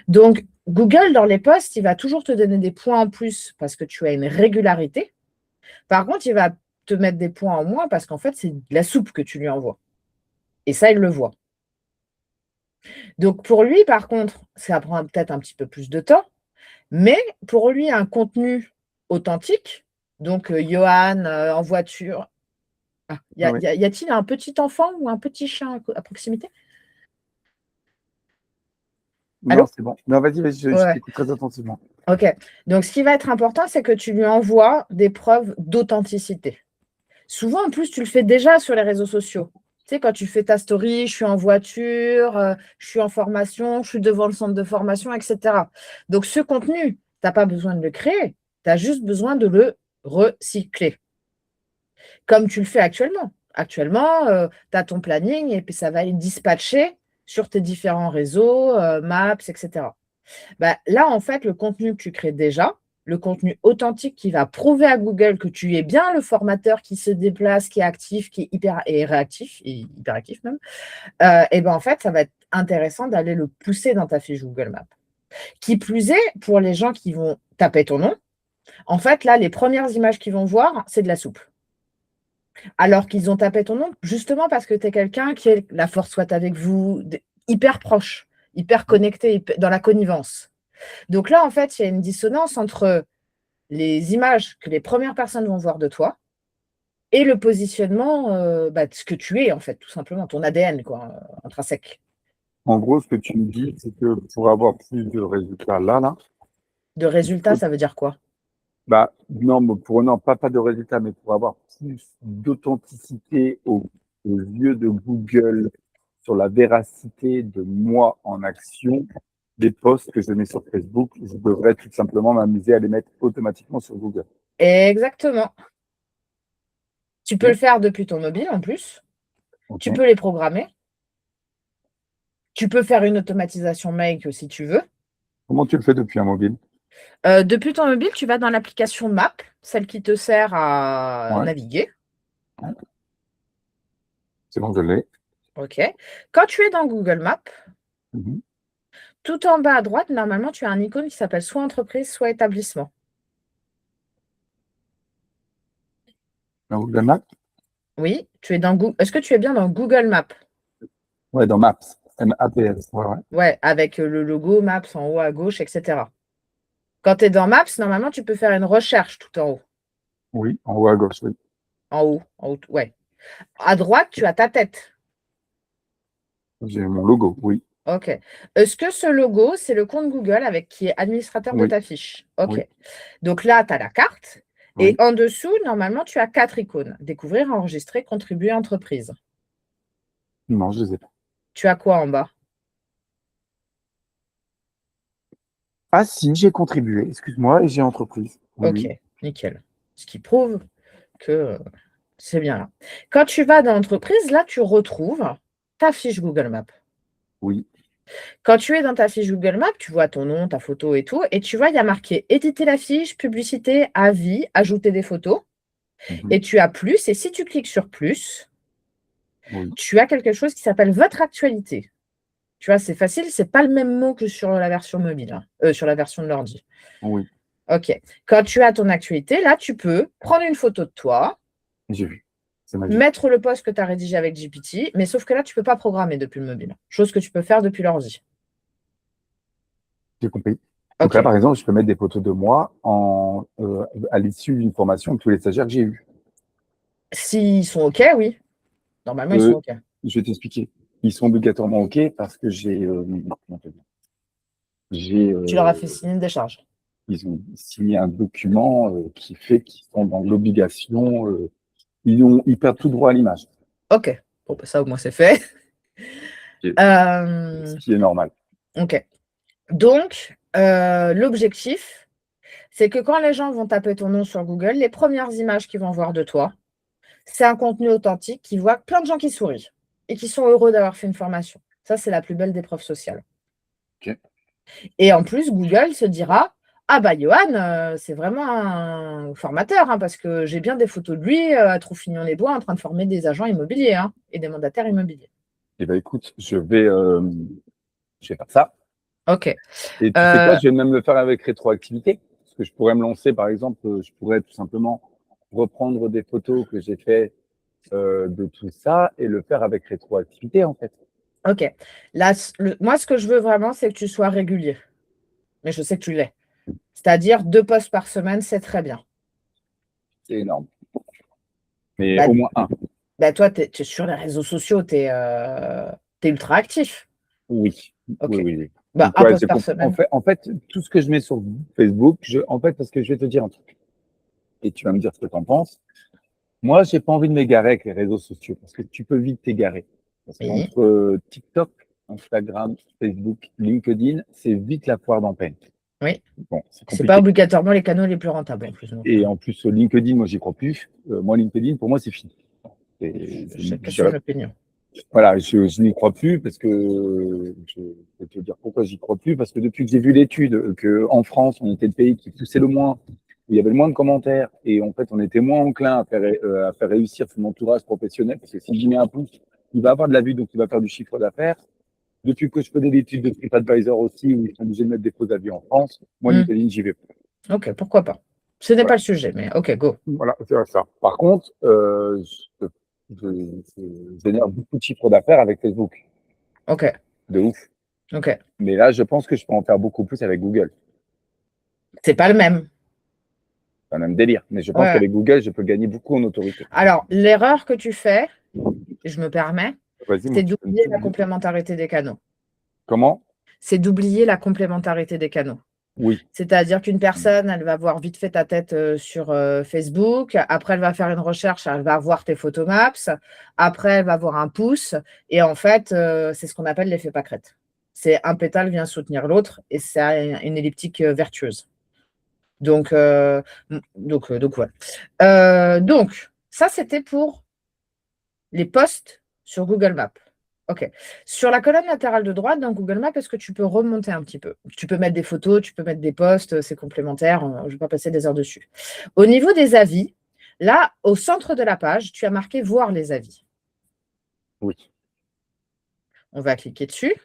Donc Google, dans les posts, il va toujours te donner des points en plus parce que tu as une régularité. Par contre, il va te mettre des points en moins parce qu'en fait, c'est de la soupe que tu lui envoies et ça, il le voit. Donc pour lui, par contre, ça prend peut-être un petit peu plus de temps, mais pour lui, un contenu authentique, donc Yoann, en voiture. Ah, Oui. y a-t-il un petit enfant ou un petit chien à proximité? Non, Allô? c'est bon. Non, vas-y, je Ouais, t'écoute très attentivement. OK. Donc ce qui va être important, c'est que tu lui envoies des preuves d'authenticité. Souvent, en plus, tu le fais déjà sur les réseaux sociaux. Tu sais, quand tu fais ta story: «Je suis en voiture, je suis en formation, je suis devant le centre de formation» et cetera. Donc ce contenu, tu as pas besoin de le créer, tu as juste besoin de le recycler, comme tu le fais actuellement. Actuellement, tu as ton planning et puis ça va être dispatché sur tes différents réseaux, Maps et cetera. Bah, là, en fait, le contenu que tu crées déjà, le contenu authentique qui va prouver à Google que tu es bien le formateur qui se déplace, qui est actif, qui est hyper et réactif et hyperactif même, et ben, en fait, ça va être intéressant d'aller le pousser dans ta fiche Google Maps. Qui plus est, pour les gens qui vont taper ton nom, en fait, là, les premières images qu'ils vont voir, c'est de la soupe. Alors qu'ils ont tapé ton nom, justement parce que tu es quelqu'un qui est la force soit avec vous, hyper proche, hyper connecté, dans la connivence. Donc là, en fait, il y a une dissonance entre les images que les premières personnes vont voir de toi et le positionnement de ce que tu es, en fait, tout simplement, ton ADN, quoi, intrinsèque. En gros, ce que tu me dis, c'est que pour avoir plus de résultats là, De il résultat, faut, ça veut dire quoi? bah, non, mais non, pas de résultats, mais pour avoir plus d'authenticité au aux yeux de Google sur la véracité de moi en action, des posts que je mets sur Facebook, je devrais tout simplement m'amuser à les mettre automatiquement sur Google. Exactement. Tu peux Ok. le faire depuis ton mobile en plus. Ok. Tu peux les programmer. Tu peux faire une automatisation make si tu veux. Comment tu le fais depuis un mobile? Depuis ton mobile, tu vas dans l'application Map, celle qui te sert à Ouais. naviguer. Ouais. C'est bon, je l'ai. OK. Quand tu es dans Google Maps, Mhm. tout en bas à droite, normalement, tu as un icône qui s'appelle soit entreprise, soit établissement. Dans Google Maps? Oui, tu es dans Google. Est-ce que tu es bien dans Google Maps? Ouais, dans Maps. M-A-P-S. Ouais, ouais. Ouais, avec le logo Maps en haut à gauche, etc. Quand tu es dans Maps, normalement, tu peux faire une recherche tout en haut. Oui, en haut à gauche, oui. En haut, ouais. À droite, tu as ta tête. J'ai mon logo, oui. OK. Est-ce que ce logo, c'est le compte Google avec qui est administrateur de Oui, ta fiche? OK. oui, Donc là, tu as la carte. Et oui. en dessous, normalement, tu as 4 icônes. Découvrir, enregistrer, contribuer, entreprise. Non, je ne les ai pas. Tu as quoi en bas? Ah si, j'ai contribué, excuse-moi, et j'ai entreprise. Oui, OK, oui. nickel. Ce qui prouve que c'est bien là. Quand tu vas dans entreprise, là, tu retrouves ta fiche Google Maps. Oui. Quand tu es dans ta fiche Google Maps, tu vois ton nom, ta photo et tout, et tu vois, il y a marqué éditer la fiche, publicité, avis, ajouter des photos, Mhm. et tu as plus, et si tu cliques sur plus, Oui, tu as quelque chose qui s'appelle votre actualité. Tu vois, c'est facile, c'est pas le même mot que sur la version mobile, hein, sur la version de l'ordi. oui, OK. Quand tu as ton actualité, là, tu peux prendre une photo de toi, j'ai vu. C'est magique. mettre le post que tu as rédigé avec GPT, mais sauf que là, tu ne peux pas programmer depuis le mobile. Chose que tu peux faire depuis l'ordi. J'ai compris. Donc là, OK. par exemple, je peux mettre des photos de moi à l'issue d'une formation de tous les stagiaires que j'ai eus. S'ils sont OK, oui. Normalement, ils sont Euh, OK. je vais t'expliquer. Ils sont obligatoirement OK parce que comment te dire, j'ai, Tu leur as fait signer une décharge. ils ont signé un document qui fait qu'ils sont dans l'obligation, ils perdent tout droit à l'image, OK. Bon, bah, ça, au moins, c'est fait. ce qui est normal. OK. Donc, l'objectif, c'est que quand les gens vont taper ton nom sur Google, les premières images qu'ils vont voir de toi, c'est un contenu authentique qui voit plein de gens qui sourient et qui sont heureux d'avoir fait une formation. Ça, c'est la plus belle des preuves sociales. OK. Et en plus, Google se dira: ah bah Johan, c'est vraiment un formateur, hein, parce que j'ai bien des photos de lui à Troufignon-les-Bois en train de former des agents immobiliers, hein, et des mandataires immobiliers. Eh ben écoute, je vais faire ça. OK. Et tu sais quoi, je vais même le faire avec rétroactivité. Parce que je pourrais me lancer, par exemple, je pourrais tout simplement reprendre des photos que j'ai fait de tout ça et le faire avec rétroactivité, en fait. OK. Là, moi, ce que je veux vraiment, c'est que tu sois régulier. Mais je sais que tu l'es. C'est-à-dire 2 posts par semaine, c'est très bien. C'est énorme. Mais Bah, au moins un. bah, toi, tu es sur les réseaux sociaux, tu es ultra actif. Oui. OK. Oui, oui, oui. Bah, Donc, 1 ouais, post par semaine. en fait, tout ce que je mets sur Facebook, en fait, parce que je vais te dire un truc, et tu vas me dire ce que tu en penses. Moi, j'ai pas envie de m'égarer avec les réseaux sociaux, parce que tu peux vite t'égarer. Parce Oui. qu'entre TikTok, Instagram, Facebook, LinkedIn, c'est vite la foire dans peine. Oui. Bon, c'est C'est pas compliqué. obligatoirement les canaux les plus rentables en plus. Donc, Et en plus, LinkedIn, moi, j'y crois plus. Moi, LinkedIn, pour moi, c'est fini. chacun son opinion. Voilà, je n'y crois plus parce que je vais te dire pourquoi j'y crois plus. Parce que depuis que j'ai vu l'étude qu'en France, on était le pays qui poussait le moins, où il y avait le moins de commentaires, et en fait, on était moins enclin à faire réussir son entourage professionnel. Parce que si j'y mets un pouce, il va avoir de la vue, donc il va faire du chiffre d'affaires. Depuis que je fais des études de TripAdvisor aussi, où ils sont obligés de mettre des faux avis en France, moi, LinkedIn, j'y vais pas. OK, pourquoi pas. Ce n'est Voilà. pas le sujet, mais OK, go. Voilà, c'est ça. Par contre, je génère beaucoup de chiffres d'affaires avec Facebook. OK, De ouf. OK. Mais là, je pense que je peux en faire beaucoup plus avec Google. C'est pas le même. C'est un même délire. Mais je pense Ouais. qu'avec Google, je peux gagner beaucoup en autorité. Alors, l'erreur que tu fais, je me permets, Vas-y, c'est moi, tu peux me d'oublier la dire. complémentarité des canaux. Comment? C'est d'oublier la complémentarité des canaux. Oui. C'est-à-dire qu'une personne, elle va voir vite fait ta tête sur Facebook. Après, elle va faire une recherche, elle va voir tes photomaps. Après, elle va voir un pouce. Et en fait, c'est ce qu'on appelle l'effet pâquerette. C'est un pétale vient soutenir l'autre et c'est une elliptique vertueuse. Donc ouais. Donc, ça, c'était pour les posts sur Google Maps. OK. Sur la colonne latérale de droite dans Google Maps, est-ce que tu peux remonter un petit peu? Tu peux mettre des photos, tu peux mettre des posts, c'est complémentaire, je ne vais pas passer des heures dessus. Au niveau des avis, là, au centre de la page, tu as marqué voir les avis. Oui. On va cliquer dessus.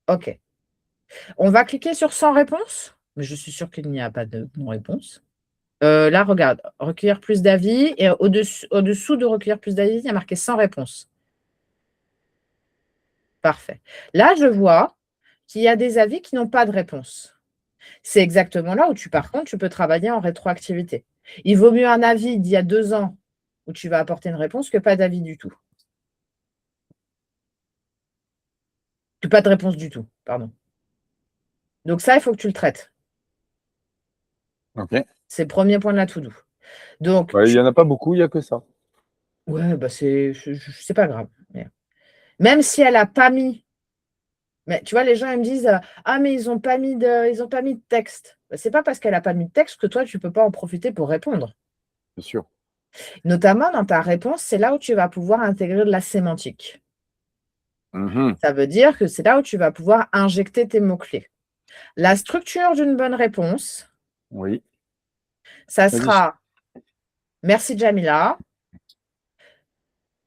OK. On va cliquer sur sans réponse, mais je suis sûre qu'il n'y a pas de non-réponse. Là, regarde, recueillir plus d'avis et au-dessous de recueillir plus d'avis, il y a marqué sans réponse. Parfait. Là, je vois qu'il y a des avis qui n'ont pas de réponse. C'est exactement là où par contre, tu peux travailler en rétroactivité. Il vaut mieux un avis d'il y a 2 ans où tu vas apporter une réponse que pas d'avis du tout. Que pas de réponse du tout, pardon. Donc ça, il faut que tu le traites. OK. C'est le premier point de la to-do. Donc, Il n'y en a pas beaucoup, il n'y a que ça. ouais, bah c'est pas grave. Même si elle n'a pas mis. Mais tu vois, les gens ils me disent ah, mais ils n'ont pas mis de texte. Bah, c'est pas parce qu'elle n'a pas mis de texte que toi, tu ne peux pas en profiter pour répondre. Bien sûr. Notamment dans ta réponse, c'est là où tu vas pouvoir intégrer de la sémantique. Ça veut dire que c'est là où tu vas pouvoir injecter tes mots-clés. La structure d'une bonne réponse, Oui. ça Vas-y. sera merci Jamila.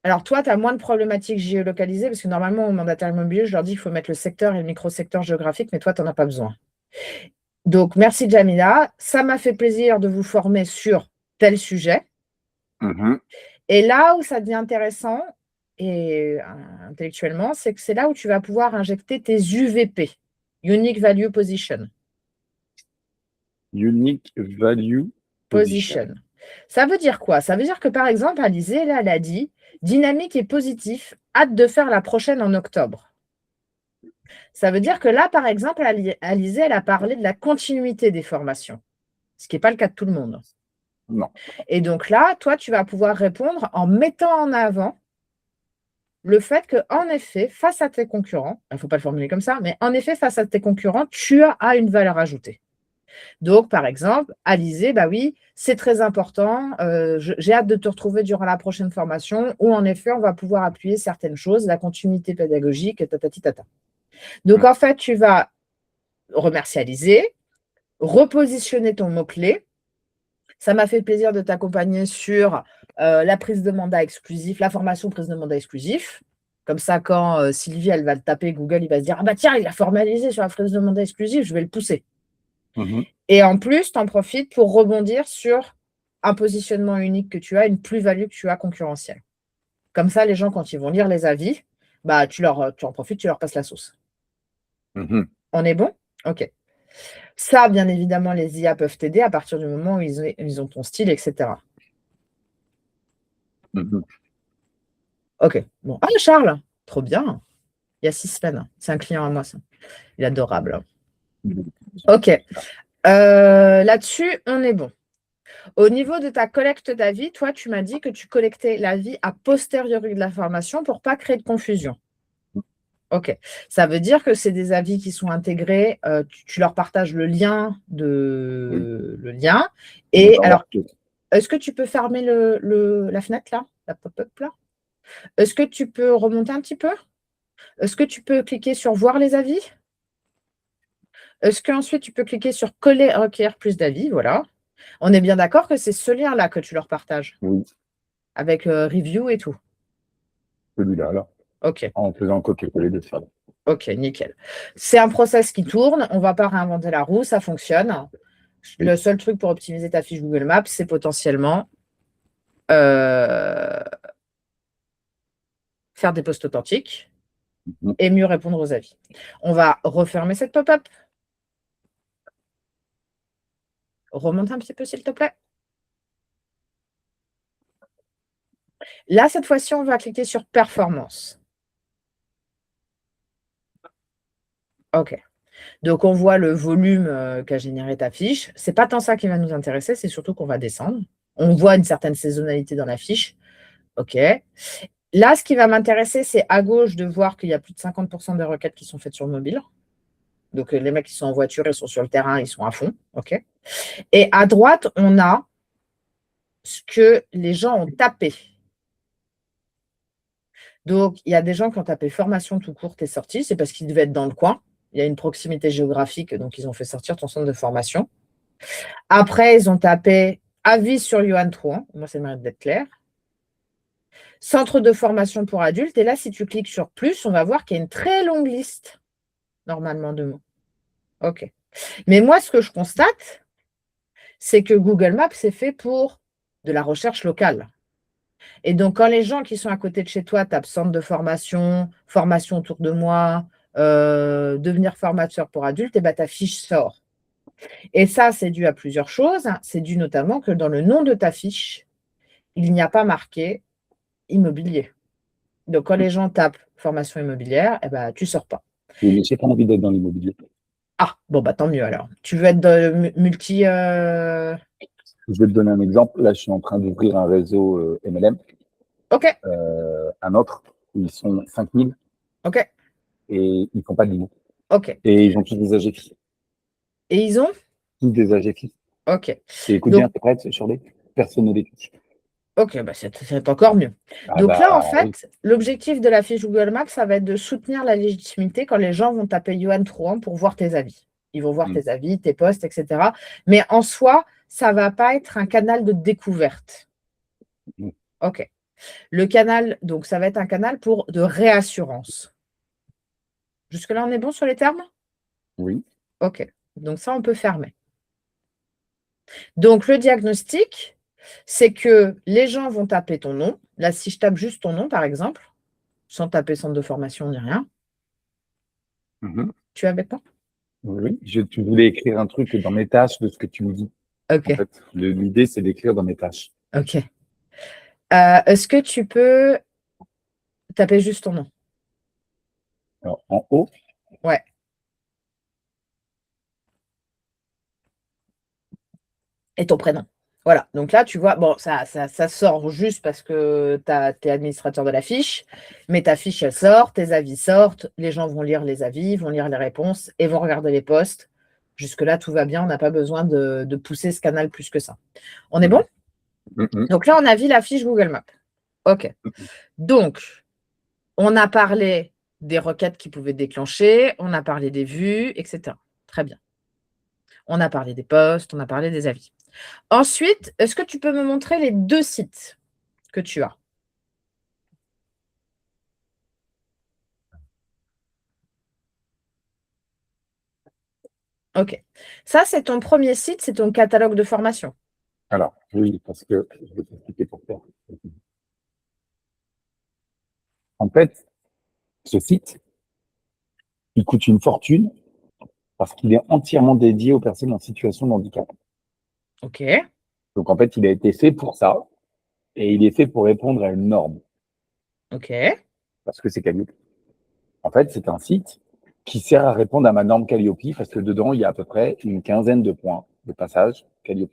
Alors toi, tu as moins de problématiques géolocalisées parce que normalement, au mandataire immobilier, je leur dis qu'il faut mettre le secteur et le micro-secteur géographique, mais toi, tu n'en as pas besoin. Donc, merci Jamila. Ça m'a fait plaisir de vous former sur tel sujet. Et là où ça devient intéressant, et intellectuellement, c'est que c'est là où tu vas pouvoir injecter tes UVP, Unique Value Position. Unique Value Position. Ça veut dire quoi? Ça veut dire que, par exemple, Alizée, là, elle a dit dynamique et positif, hâte de faire la prochaine en octobre. Ça veut dire que là, par exemple, Alizée, elle a parlé de la continuité des formations, ce qui n'est pas le cas de tout le monde. Non. Et donc là, toi, tu vas pouvoir répondre en mettant en avant le fait qu'en effet, face à tes concurrents, il ne faut pas le formuler comme ça, mais en effet, face à tes concurrents, tu as une valeur ajoutée. Donc, par exemple, Alizée, bah oui, c'est très important. J'ai hâte de te retrouver durant la prochaine formation où, en effet, on va pouvoir appuyer certaines choses, la continuité pédagogique, tatati tata. Donc, en fait, tu vas remercier Alizée, repositionner ton mot-clé. Ça m'a fait plaisir de t'accompagner sur la prise de mandat exclusif, la formation prise de mandat exclusif. Comme ça, quand Sylvie, elle va le taper, Google, il va se dire « Ah bah tiens, il a formalisé sur la prise de mandat exclusif, je vais le pousser. » Et en plus, tu en profites pour rebondir sur un positionnement unique que tu as, une plus-value que tu as concurrentielle. Comme ça, les gens, quand ils vont lire les avis, bah, tu en profites, tu leur passes la sauce. On est bon? OK. Ça, bien évidemment, les IA peuvent t'aider à partir du moment où ils ont ton style, etc. OK. Bon. Ah, Charles, trop bien. Il y a 6 semaines. C'est un client à moi, ça. Il est adorable. OK. Là-dessus, on est bon. Au niveau de ta collecte d'avis, toi, tu m'as dit que tu collectais l'avis a posteriori de la formation pour ne pas créer de confusion. OK. Ça veut dire que c'est des avis qui sont intégrés, tu leur partages le lien. Et alors, est-ce que tu peux fermer la fenêtre là, la pop-up là? Est-ce que tu peux remonter un petit peu? Est-ce que tu peux cliquer sur voir les avis? Est-ce qu'ensuite tu peux cliquer sur coller, recueillir plus d'avis? Voilà. On est bien d'accord que c'est ce lien-là que tu leur partages? Oui. Avec review et tout? Celui-là, là. OK. En faisant copier-coller de ça. OK, nickel. C'est un process qui tourne. On ne va pas réinventer la roue, ça fonctionne. Le seul truc pour optimiser ta fiche Google Maps, c'est potentiellement faire des posts authentiques et mieux répondre aux avis. On va refermer cette pop-up. Remonte un petit peu, s'il te plaît. Là, cette fois-ci, on va cliquer sur performance. OK. Donc, on voit le volume qu'a généré ta fiche. Ce n'est pas tant ça qui va nous intéresser, c'est surtout qu'on va descendre. On voit une certaine saisonnalité dans la fiche. OK. Là, ce qui va m'intéresser, c'est à gauche de voir qu'il y a plus de 50% des requêtes qui sont faites sur mobile. Donc, les mecs qui sont en voiture, ils sont sur le terrain, ils sont à fond. OK. Et à droite, on a ce que les gens ont tapé. Donc, il y a des gens qui ont tapé formation tout court et sortie. C'est parce qu'ils devaient être dans le coin. Il y a une proximité géographique, donc ils ont fait sortir ton centre de formation. Après, ils ont tapé avis sur Yoann Trouan. Moi, ça mérite d'être clair. Centre de formation pour adultes. Et là, si tu cliques sur plus, on va voir qu'il y a une très longue liste, normalement, de mots. OK. Mais moi, ce que je constate, c'est que Google Maps, c'est fait pour de la recherche locale. Et donc, quand les gens qui sont à côté de chez toi tapent centre de formation, formation autour de moi, devenir formateur pour adultes, et ben, ta fiche sort. Et ça, c'est dû à plusieurs choses. C'est dû notamment que dans le nom de ta fiche, il n'y a pas marqué immobilier. Donc, quand les gens tapent formation immobilière, eh ben, tu ne sors pas. Oui, mais j'ai pas envie d'être dans l'immobilier. Ah, bon, bah tant mieux alors. Tu veux être dans le multi. Je vais te donner un exemple. Là, je suis en train d'ouvrir un réseau MLM, OK, un autre, où ils sont 5000 OK, et ils ne font pas de l'IMO. OK. Et ils ont tous des AGFI. Et ils ont? Tous des AGFI. OK. Et écoute Donc, bien, t'es prête sur les personne ne les touche. OK, bah c'est encore mieux. Ah Donc là, en bah, oui. fait, l'objectif de la fiche Google Maps, ça va être de soutenir la légitimité quand les gens vont taper Yoann Trouan pour voir tes avis. Ils vont voir tes avis, tes posts, etc. Mais en soi, ça ne va pas être un canal de découverte. Mm. OK. Le canal, donc ça va être un canal de réassurance. Jusque-là, on est bon sur les termes? Oui. OK. Donc ça, on peut fermer. Donc, le diagnostic, c'est que les gens vont taper ton nom. Là, si je tape juste ton nom, par exemple, sans taper centre de formation ni rien, tu es avec moi? Oui. Tu voulais écrire un truc dans mes tâches de ce que tu me dis. OK. En fait, l'idée, c'est d'écrire dans mes tâches. OK. Est-ce que tu peux taper juste ton nom? Alors, en haut, Ouais. Et ton prénom. Voilà. Donc là, tu vois, bon, ça sort juste parce que tu es administrateur de la fiche, mais ta fiche, elle sort, tes avis sortent, les gens vont lire les avis, vont lire les réponses et vont regarder les posts. Jusque-là, tout va bien, on n'a pas besoin de pousser ce canal plus que ça. On est bon? Donc là, on a vu la fiche Google Maps. OK. Donc, on a parlé des requêtes qui pouvaient déclencher, on a parlé des vues, etc. Très bien. On a parlé des posts, on a parlé des avis. Ensuite, est-ce que tu peux me montrer les 2 sites que tu as? OK. Ça, c'est ton premier site, c'est ton catalogue de formation. Alors, oui, parce que je vais t'expliquer pourquoi. En fait, ce site, il coûte une fortune parce qu'il est entièrement dédié aux personnes en situation de handicap. OK. Donc, en fait, il a été fait pour ça et il est fait pour répondre à une norme OK. parce que c'est Calliope. En fait, c'est un site qui sert à répondre à ma norme Calliope parce que dedans, il y a à peu près une quinzaine de points de passage Calliope.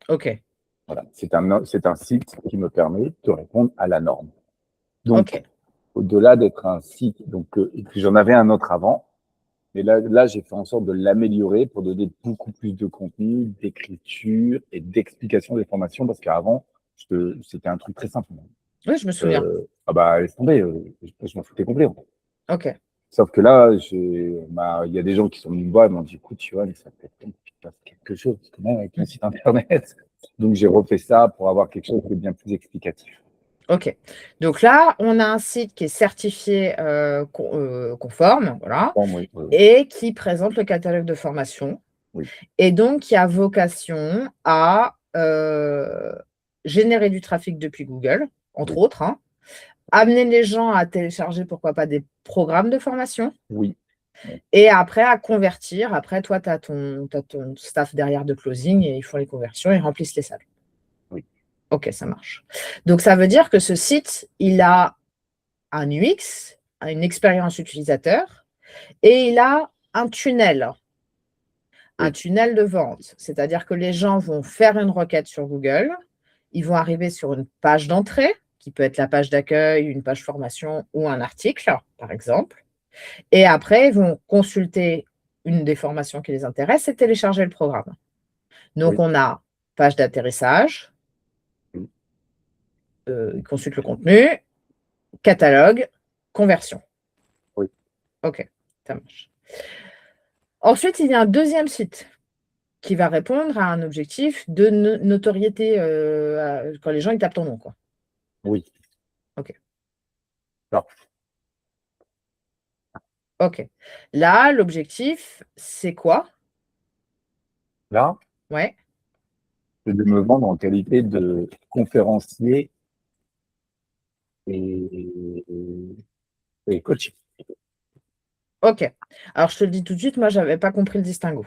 OK. Voilà, c'est un site qui me permet de répondre à la norme. Donc, OK. au-delà d'être un site, donc et puis j'en avais un autre avant, mais là j'ai fait en sorte de l'améliorer pour donner beaucoup plus de contenu, d'écriture et d'explication des formations, parce qu'avant, c'était un truc très simple. Oui, je me souviens. Ah bah, laisse tomber, je m'en foutais complet. En fait. OK. Sauf que là, il y a des gens qui sont venus me voir et m'ont dit, écoute, tu vois, ça peut être que tu fasses quelque chose, parce que même avec ton site internet. Donc j'ai refait ça pour avoir quelque chose de bien plus explicatif. OK. Donc là, on a un site qui est certifié conforme, voilà, Bon, oui. et qui présente le catalogue de formation. Oui. Et donc, qui a vocation à générer du trafic depuis Google, entre autres, hein, amener les gens à télécharger, pourquoi pas, des programmes de formation. Oui. Et après, à convertir. Après, toi, tu as ton staff derrière de closing et ils font les conversions, ils remplissent les salles. Oui. OK, ça marche. Donc, ça veut dire que ce site, il a un UX, une expérience utilisateur, et il a un tunnel. Un tunnel de vente, c'est-à-dire que les gens vont faire une requête sur Google, ils vont arriver sur une page d'entrée, qui peut être la page d'accueil, une page formation ou un article, par exemple. Et après, ils vont consulter une des formations qui les intéresse et télécharger le programme. Donc, on a page d'atterrissage, ils consultent le contenu, catalogue, conversion. Oui. OK, ça marche. Ensuite, il y a un deuxième site qui va répondre à un objectif de notoriété quand les gens ils tapent ton nom, quoi. Oui. OK. Non. OK. Là, l'objectif, c'est quoi? Là, Ouais. c'est de me vendre en qualité de conférencier et coach. OK. Alors, je te le dis tout de suite, moi, je n'avais pas compris le distinguo.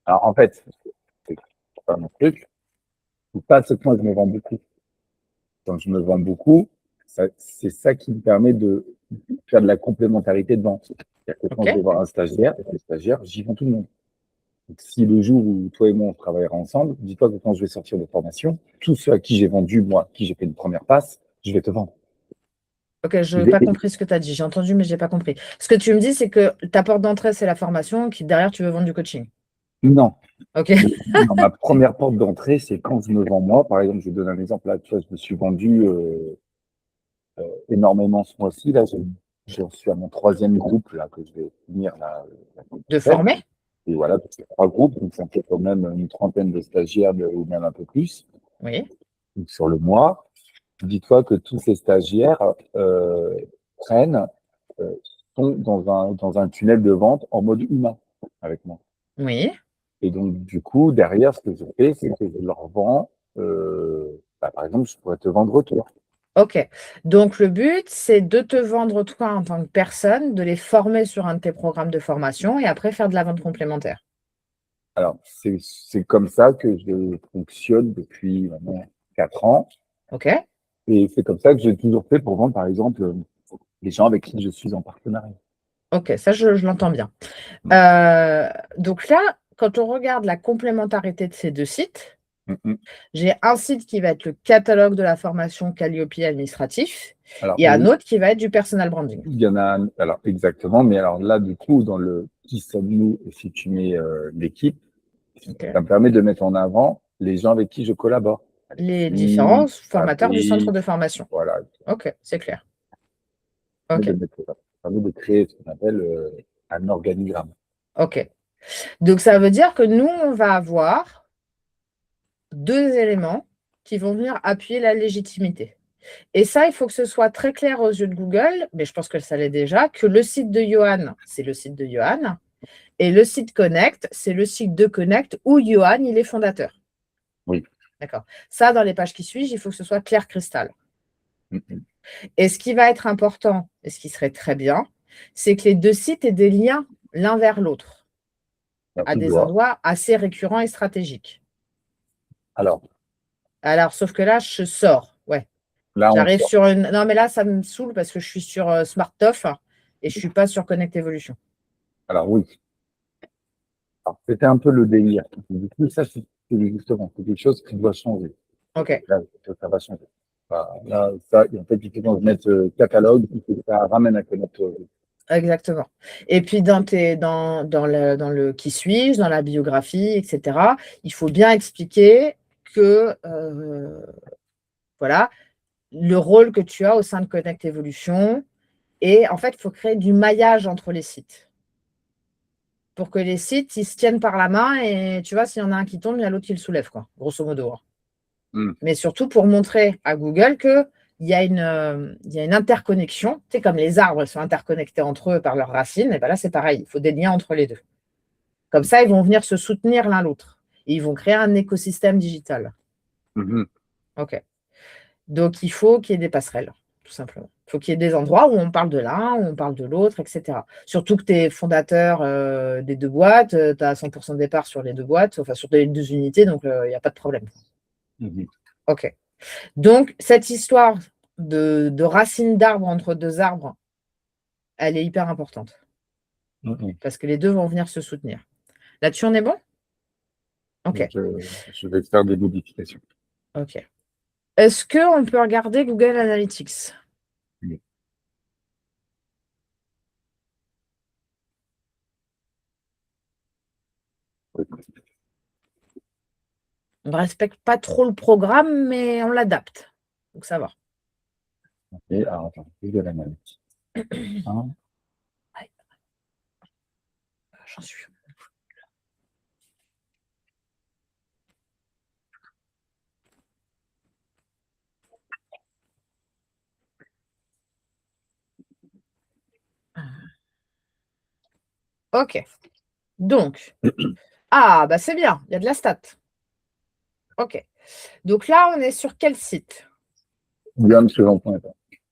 Alors, en fait, c'est pas mon truc. C'est pas ce que moi, je me vends beaucoup. Quand je me vends beaucoup, c'est ça qui me permet de faire de la complémentarité de vente. C'est-à-dire que quand je vais voir un stagiaire, et les stagiaires, j'y vends tout le monde. Donc, si le jour où toi et moi, on travaillera ensemble, dis-toi que quand je vais sortir de formation, tous ceux à qui j'ai vendu, moi, qui j'ai fait une première passe, je vais te vendre. OK, je n'ai pas compris ce que tu as dit. J'ai entendu, mais je n'ai pas compris. Ce que tu me dis, c'est que ta porte d'entrée, c'est la formation, qui derrière, tu veux vendre du coaching. Non. OK. Non, ma première porte d'entrée, c'est quand je me vends moi. Par exemple, je vais donner un exemple. Là, tu vois, je me suis vendu énormément ce mois-ci. Là, je suis à mon 3e groupe là, que je vais finir De former? Et voilà, c'est 3 groupes, donc ça fait quand même une trentaine de stagiaires ou même un peu plus. Oui. Donc, sur le mois, dis-toi que tous ces stagiaires prennent, sont dans un tunnel de vente en mode humain avec moi. Oui. Et donc, du coup, derrière, ce que je fais, c'est que je leur vends, par exemple, je pourrais te vendre toi. OK. Donc, le but, c'est de te vendre toi en tant que personne, de les former sur un de tes programmes de formation et après faire de la vente complémentaire. Alors, c'est comme ça que je fonctionne depuis maintenant 4 ans. OK. Et c'est comme ça que j'ai toujours fait pour vendre, par exemple, les gens avec qui je suis en partenariat. OK, ça, je l'entends bien. Donc là, quand on regarde la complémentarité de ces deux sites, j'ai un site qui va être le catalogue de la formation Calliope administratif Alors, et un autre qui va être du personal branding. il y en a un, alors exactement, mais alors là, du coup, dans le qui sommes-nous, et si tu mets l'équipe, Okay. ça me permet de mettre en avant les gens avec qui je collabore. Les différents formateurs du centre de formation. Voilà. OK, c'est clair. Ça OK. permet de créer ce qu'on appelle un organigramme. OK. Donc, ça veut dire que nous, on va avoir 2 éléments qui vont venir appuyer la légitimité. Et ça, il faut que ce soit très clair aux yeux de Google, mais je pense que ça l'est déjà, que le site de Johan, c'est le site de Johan, et le site Connect, c'est le site de Connect où Johan, il est fondateur. Oui. D'accord. Ça, dans les pages qui suivent, il faut que ce soit clair cristal. Et ce qui va être important, et ce qui serait très bien, c'est que les 2 sites aient des liens l'un vers l'autre, à des endroits assez récurrents et stratégiques. Alors, sauf que là, je sors. Ouais. J'arrive sur une. Non, mais là, ça me saoule parce que je suis sur SmartTof et je ne suis pas sur Connect Evolution. Alors, oui. Alors, c'était un peu le délire. Du coup, ça, c'est justement quelque chose qui doit changer. OK. Là, ça va changer. Là, ça, en fait, il faut qu'on se mette catalogue, ça ramène à Connect. Exactement. Et puis, dans le qui suis-je, dans la biographie, etc., il faut bien expliquer que, voilà, le rôle que tu as au sein de Connect Evolution. Et en fait, il faut créer du maillage entre les sites. Pour que les sites, ils se tiennent par la main et tu vois, s'il y en a un qui tombe, il y a l'autre qui le soulève, quoi, grosso modo. Mais surtout pour montrer à Google qu'il y a une interconnexion. Tu sais, comme les arbres sont interconnectés entre eux par leurs racines, et bien là, c'est pareil, il faut des liens entre les deux. Comme ça, ils vont venir se soutenir l'un l'autre. Et ils vont créer un écosystème digital. OK. Donc, il faut qu'il y ait des passerelles, tout simplement. Il faut qu'il y ait des endroits où on parle de l'un, où on parle de l'autre, etc. Surtout que tu es fondateur des 2 boîtes, tu as 100% de départ sur les 2 boîtes, enfin sur les 2 unités, donc il n'y a pas de problème. OK. Donc, cette histoire de racines d'arbres entre 2 arbres, elle est hyper importante. Parce que les deux vont venir se soutenir. Là-dessus, on est bon? OK. Je vais faire des modifications. OK. Est-ce qu'on peut regarder Google Analytics? Oui. On ne respecte pas trop le programme, mais on l'adapte. Donc, ça va. Et alors, attends, Google Analytics. Hein? J'en suis. OK. Donc, bah c'est bien, il y a de la stat. OK. Donc là, on est sur quel site?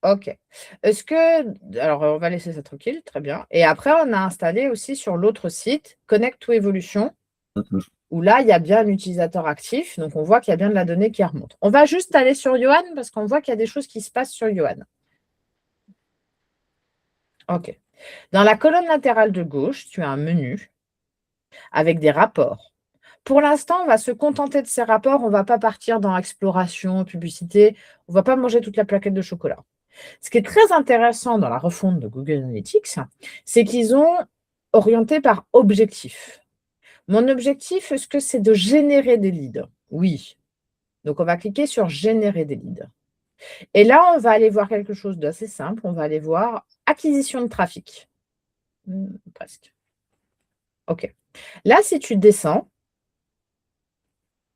OK. Est-ce que, alors on va laisser ça tranquille, très bien. Et après, on a installé aussi sur l'autre site, Connect to Evolution, où là, il y a bien un utilisateur actif. Donc, on voit qu'il y a bien de la donnée qui remonte. On va juste aller sur Yohan parce qu'on voit qu'il y a des choses qui se passent sur Yohan. OK. Dans la colonne latérale de gauche, tu as un menu avec des rapports. Pour l'instant, on va se contenter de ces rapports. On ne va pas partir dans exploration, publicité. On ne va pas manger toute la plaquette de chocolat. Ce qui est très intéressant dans la refonte de Google Analytics, c'est qu'ils ont orienté par objectif. Mon objectif, est-ce que c'est de générer des leads? Oui. Donc, on va cliquer sur générer des leads. Et là, on va aller voir quelque chose d'assez simple. On va aller voir acquisition de trafic. Presque. OK. Là, si tu descends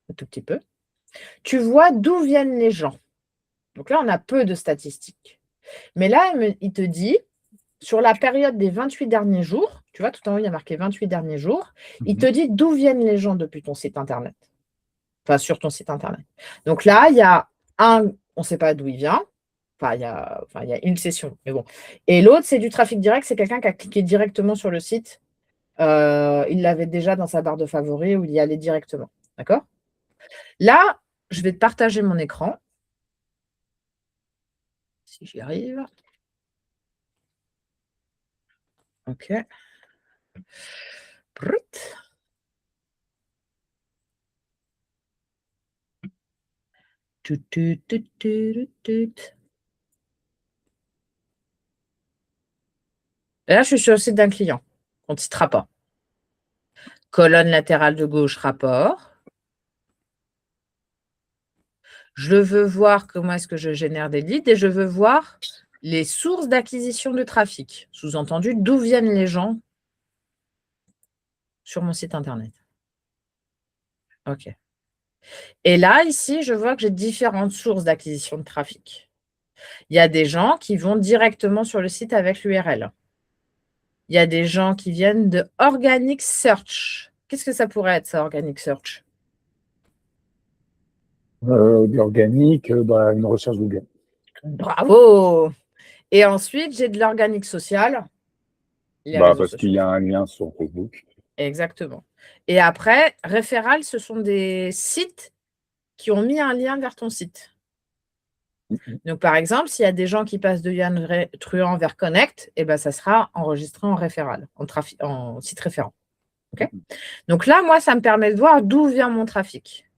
un tout petit peu, tu vois d'où viennent les gens. Donc là, on a peu de statistiques. Mais là, il te dit, sur la période des 28 derniers jours, tu vois, tout en haut, il y a marqué 28 derniers jours, il te dit d'où viennent les gens depuis ton site Internet. Enfin, sur ton site Internet. Donc là, il y a un, on ne sait pas d'où il vient. Il y a une session, mais bon. Et l'autre, c'est du trafic direct. C'est quelqu'un qui a cliqué directement sur le site. Il l'avait déjà dans sa barre de favoris où il y allait directement. D'accord? Là, je vais te partager mon écran. Si j'y arrive. OK. Brut. Et là, je suis sur le site d'un client. On ne citera pas. Colonne latérale de gauche, rapport. Je veux voir comment est-ce que je génère des leads et je veux voir les sources d'acquisition de trafic. Sous-entendu, d'où viennent les gens sur mon site Internet. OK. Et là, ici, je vois que j'ai différentes sources d'acquisition de trafic. Il y a des gens qui vont directement sur le site avec l'URL. Il y a des gens qui viennent de Organic Search. Qu'est-ce que ça pourrait être, ça, Organic Search? L'organique, une recherche Google. Bravo! Et ensuite, j'ai de l'organique social. Parce qu'il y a un lien sur Facebook. Exactement. Et après, référal, ce sont des sites qui ont mis un lien vers ton site. Donc, par exemple, s'il y a des gens qui passent de Yann Truand vers Connect, ça sera enregistré en référal, en site référent. Okay. Donc là, moi, ça me permet de voir d'où vient mon trafic.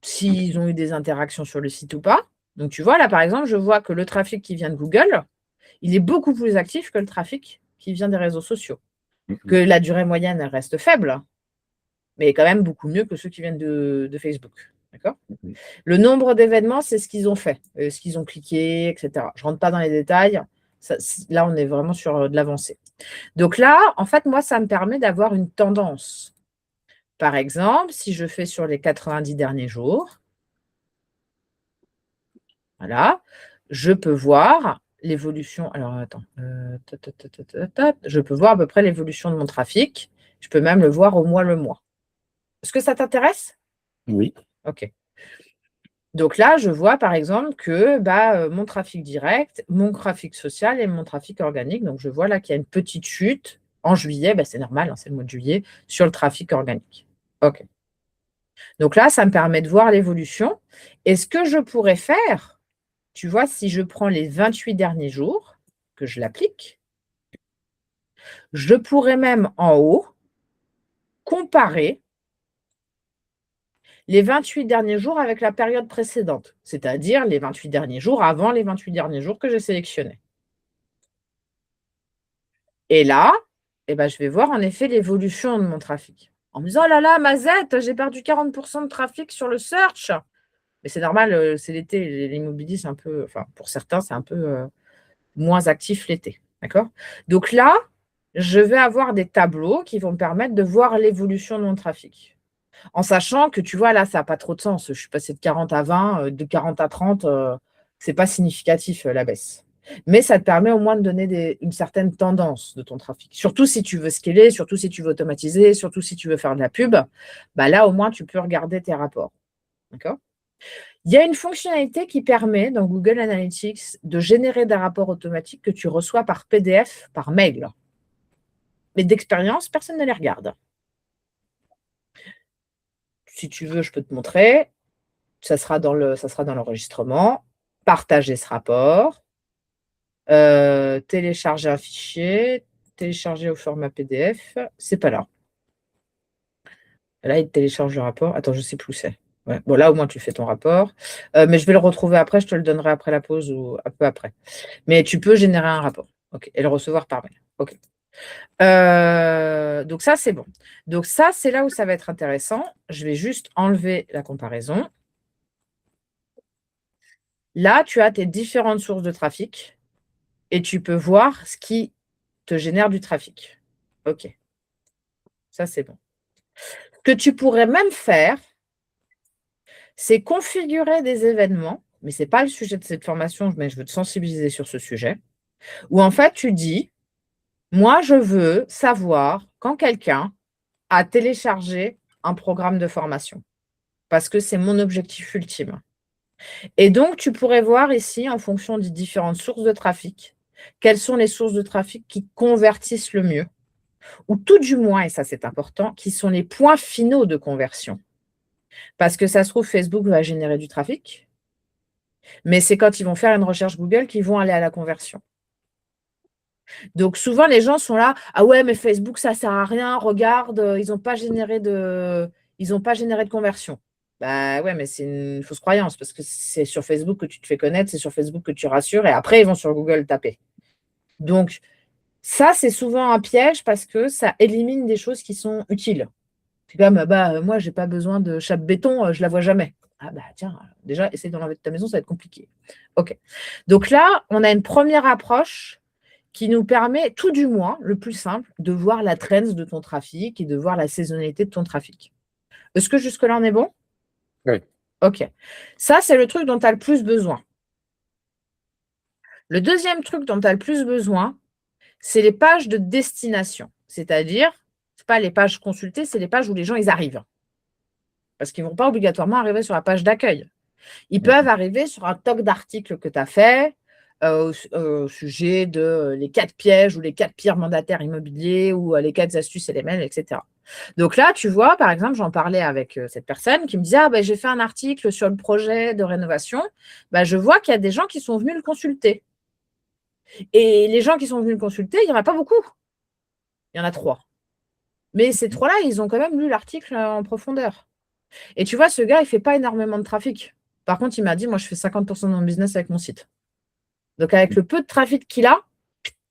S'ils ont eu des interactions sur le site ou pas. Donc, tu vois, là, par exemple, je vois que le trafic qui vient de Google, il est beaucoup plus actif que le trafic qui vient des réseaux sociaux. Que la durée moyenne, elle reste faible, mais quand même beaucoup mieux que ceux qui viennent de Facebook. D'accord ? Le nombre d'événements, c'est ce qu'ils ont fait, ce qu'ils ont cliqué, etc. Je ne rentre pas dans les détails. Là, on est vraiment sur de l'avancée. Donc là, en fait, moi, ça me permet d'avoir une tendance. Par exemple, si je fais sur les 90 derniers jours, voilà, je peux voir l'évolution. Alors, attends. Je peux voir à peu près l'évolution de mon trafic. Je peux même le voir au mois le mois. Est-ce que ça t'intéresse? Oui. OK. Donc là, je vois par exemple que mon trafic direct, mon trafic social et mon trafic organique. Donc, je vois là qu'il y a une petite chute en juillet. C'est normal, hein, c'est le mois de juillet, sur le trafic organique. OK. Donc là, ça me permet de voir l'évolution. Et ce que je pourrais faire, tu vois, si je prends les 28 derniers jours, que je l'applique, Je pourrais même en haut comparer les 28 derniers jours avec la période précédente, c'est-à-dire les 28 derniers jours avant les 28 derniers jours que j'ai sélectionnés. Et là, eh ben, je vais voir en effet l'évolution de mon trafic. En me disant, oh là là, Mazette, j'ai perdu 40% de trafic sur le search. Mais c'est normal, c'est l'été, l'immobilier, c'est un peu, enfin, pour certains, c'est un peu moins actif l'été. D'accord? Donc là, je vais avoir des tableaux qui vont me permettre de voir l'évolution de mon trafic. En sachant que, tu vois, là, ça n'a pas trop de sens. Je suis passée de 40 à 20, de 40 à 30, ce n'est pas significatif, la baisse. Mais ça te permet au moins de donner une certaine tendance de ton trafic. Surtout si tu veux scaler, surtout si tu veux automatiser, surtout si tu veux faire de la pub. Bah là, au moins, tu peux regarder tes rapports. D'accord? Il y a une fonctionnalité qui permet, dans Google Analytics, de générer des rapports automatiques que tu reçois par PDF, par mail. Mais d'expérience, personne ne les regarde. Si tu veux, je peux te montrer. Ça sera dans l'enregistrement. Partager ce rapport. Télécharger un fichier. Télécharger au format PDF. C'est pas là. Là, il télécharge le rapport. Attends, je ne sais plus où c'est. Ouais. Bon, là, au moins, tu fais ton rapport. Mais je vais le retrouver après. Je te le donnerai après la pause ou un peu après. Mais tu peux générer un rapport. OK. Et le recevoir par mail. OK. Donc ça, c'est bon. Donc ça, c'est là où ça va être intéressant. Je vais juste enlever la comparaison. Là, tu as tes différentes sources de trafic et tu peux voir ce qui te génère du trafic. OK. Ça, c'est bon. Ce que tu pourrais même faire, c'est configurer des événements, mais ce n'est pas le sujet de cette formation, mais je veux te sensibiliser sur ce sujet, où en fait, tu dis, moi, je veux savoir quand quelqu'un a téléchargé un programme de formation, parce que c'est mon objectif ultime. Et donc, tu pourrais voir ici, en fonction des différentes sources de trafic, quelles sont les sources de trafic qui convertissent le mieux, ou tout du moins, et ça c'est important, qui sont les points finaux de conversion. Parce que ça se trouve, Facebook va générer du trafic, mais c'est quand ils vont faire une recherche Google qu'ils vont aller à la conversion. Donc souvent, les gens sont là, ah ouais, mais Facebook, ça ne sert à rien, regarde, ils n'ont pas généré de conversion. Bah ouais, mais c'est une fausse croyance, parce que c'est sur Facebook que tu te fais connaître, c'est sur Facebook que tu rassures, et après, ils vont sur Google taper. Donc, ça, c'est souvent un piège parce que ça élimine des choses qui sont utiles. C'est comme, moi, je n'ai pas besoin de chape béton, je ne la vois jamais. Ah bah tiens, déjà, essaye d'en enlever de ta maison, ça va être compliqué. OK. Donc là, on a une première approche qui nous permet, tout du moins, le plus simple, de voir la trend de ton trafic et de voir la saisonnalité de ton trafic. Est-ce que jusque-là, on est bon? Oui. OK. Ça, c'est le truc dont tu as le plus besoin. Le deuxième truc dont tu as le plus besoin, c'est les pages de destination. C'est-à-dire, ce n'est pas les pages consultées, c'est les pages où les gens ils arrivent. Parce qu'ils ne vont pas obligatoirement arriver sur la page d'accueil. Ils peuvent arriver sur un toc d'articles que tu as fait au sujet de les 4 pièges ou les 4 pires mandataires immobiliers ou les 4 astuces et les mails, etc. Donc là, tu vois, par exemple, j'en parlais avec cette personne qui me disait, ah, j'ai fait un article sur le projet de rénovation. Je vois qu'il y a des gens qui sont venus le consulter. Et les gens qui sont venus le consulter, il n'y en a pas beaucoup. Il y en a 3. Mais ces 3-là, ils ont quand même lu l'article en profondeur. Et tu vois, ce gars, il ne fait pas énormément de trafic. Par contre, il m'a dit, moi, je fais 50% de mon business avec mon site. Donc, avec le peu de trafic qu'il a,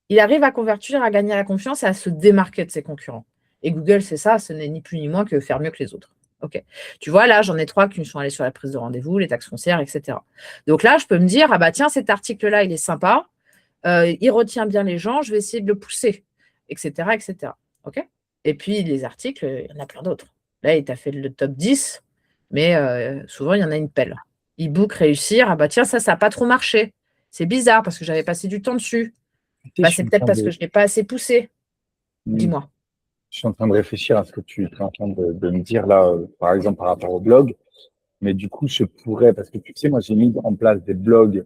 il arrive à convertir, à gagner la confiance et à se démarquer de ses concurrents. Et Google, c'est ça, ce n'est ni plus ni moins que faire mieux que les autres. OK. Tu vois, là, j'en ai 3 qui me sont allés sur la prise de rendez-vous, les taxes foncières, etc. Donc là, je peux me dire, ah bah tiens, cet article-là, il est sympa, il retient bien les gens, je vais essayer de le pousser, etc., etc. OK. Et puis, les articles, il y en a plein d'autres. Là, il t'a fait le top 10, mais souvent, il y en a une pelle. E-book, réussir, ah bah tiens, ça n'a pas trop marché. C'est bizarre parce que j'avais passé du temps dessus. C'est peut-être parce que je ne l'ai pas assez poussé. Dis-moi. Je suis en train de réfléchir à ce que tu es en train de me dire là, par exemple par rapport au blog. Mais du coup, je pourrais, parce que tu sais, moi, j'ai mis en place des blogs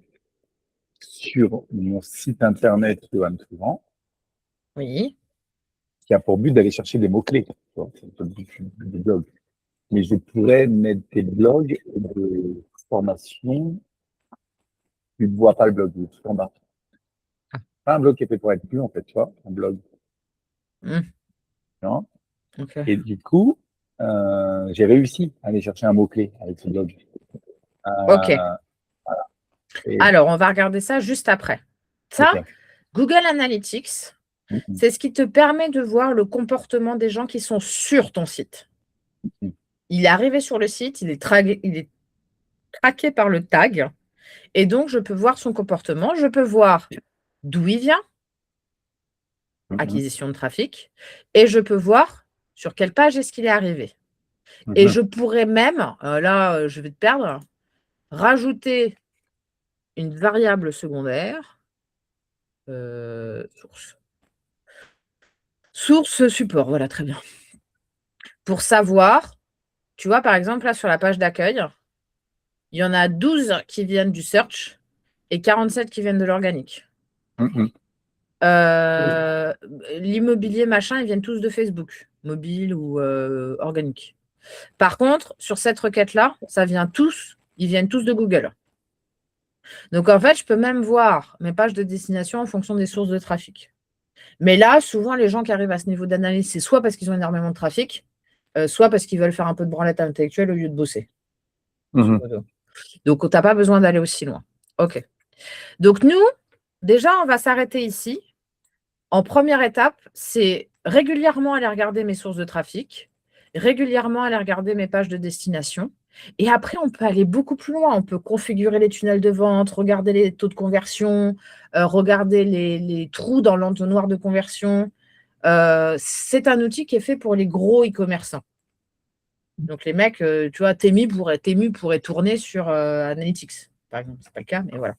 sur mon site internet de Anne Trouvant, Oui. qui a pour but d'aller chercher des mots-clés. C'est un peu le but du blog. Mais je pourrais mettre des blogs de formation. Tu ne vois pas le blog, tout en bas. Pas un blog qui est fait pour être lu, en fait, tu vois, un blog. Mmh. Non. OK. Et du coup, j'ai réussi à aller chercher un mot-clé avec ce blog. OK. Et Alors, on va regarder ça juste après. Ça, OK. Google Analytics, Mmh. c'est ce qui te permet de voir le comportement des gens qui sont sur ton site. Mmh. Il est arrivé sur le site, il est traqué par le tag et donc je peux voir son comportement. Je peux voir d'où il vient, Mmh. acquisition de trafic, et je peux voir sur quelle page est-ce qu'il est arrivé. Et Mmh. je pourrais même, là, je vais te perdre, rajouter une variable secondaire, source. Source support, voilà, très bien. Pour savoir, tu vois, par exemple, là, sur la page d'accueil, il y en a 12 qui viennent du search et 47 qui viennent de l'organique. Mmh. L'immobilier, machin, ils viennent tous de Facebook, mobile ou organique. Par contre, sur cette requête-là, ils viennent tous de Google. Donc, en fait, je peux même voir mes pages de destination en fonction des sources de trafic. Mais là, souvent, les gens qui arrivent à ce niveau d'analyse, c'est soit parce qu'ils ont énormément de trafic, soit parce qu'ils veulent faire un peu de branlette intellectuelle au lieu de bosser. Mmh. Donc, tu n'as pas besoin d'aller aussi loin. OK. Donc, nous, déjà, on va s'arrêter ici. En première étape, c'est régulièrement aller regarder mes sources de trafic, régulièrement aller regarder mes pages de destination. Et après, on peut aller beaucoup plus loin. On peut configurer les tunnels de vente, regarder les taux de conversion, regarder les trous dans l'entonnoir de conversion. C'est un outil qui est fait pour les gros e-commerçants. Donc, les mecs, tu vois, Temu pourrait tourner sur Analytics, par exemple. Ce n'est pas le cas, mais voilà.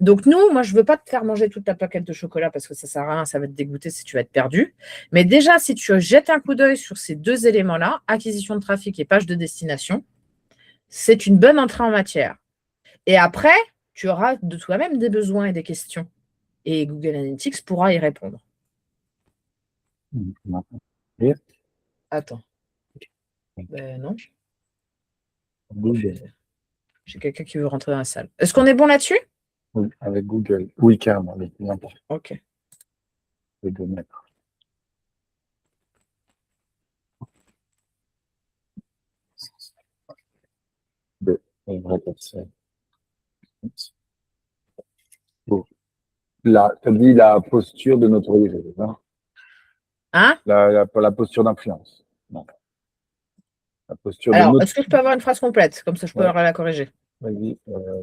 Donc, moi, je ne veux pas te faire manger toute ta plaquette de chocolat parce que ça ne sert à rien, ça va te dégoûter si tu vas être perdu. Mais déjà, si tu jettes un coup d'œil sur ces deux éléments-là, acquisition de trafic et page de destination, c'est une bonne entrée en matière. Et après, tu auras de toi-même des besoins et des questions. Et Google Analytics pourra y répondre. Et Attends. Ben non, Google. j'ai quelqu'un qui veut rentrer dans la salle. Est-ce qu'on est bon là-dessus? Oui, avec Google. Oui, carrément, le plus important, OK. c'est de mettre de vraie personne. Bon. Là, tu as dit la posture de notoriété, c'est ça? Hein? La posture d'influence. Non, la posture de Alors, est-ce que je peux notoriété. avoir une phrase complète? Comme ça, je peux Ouais, la corriger. vas-y.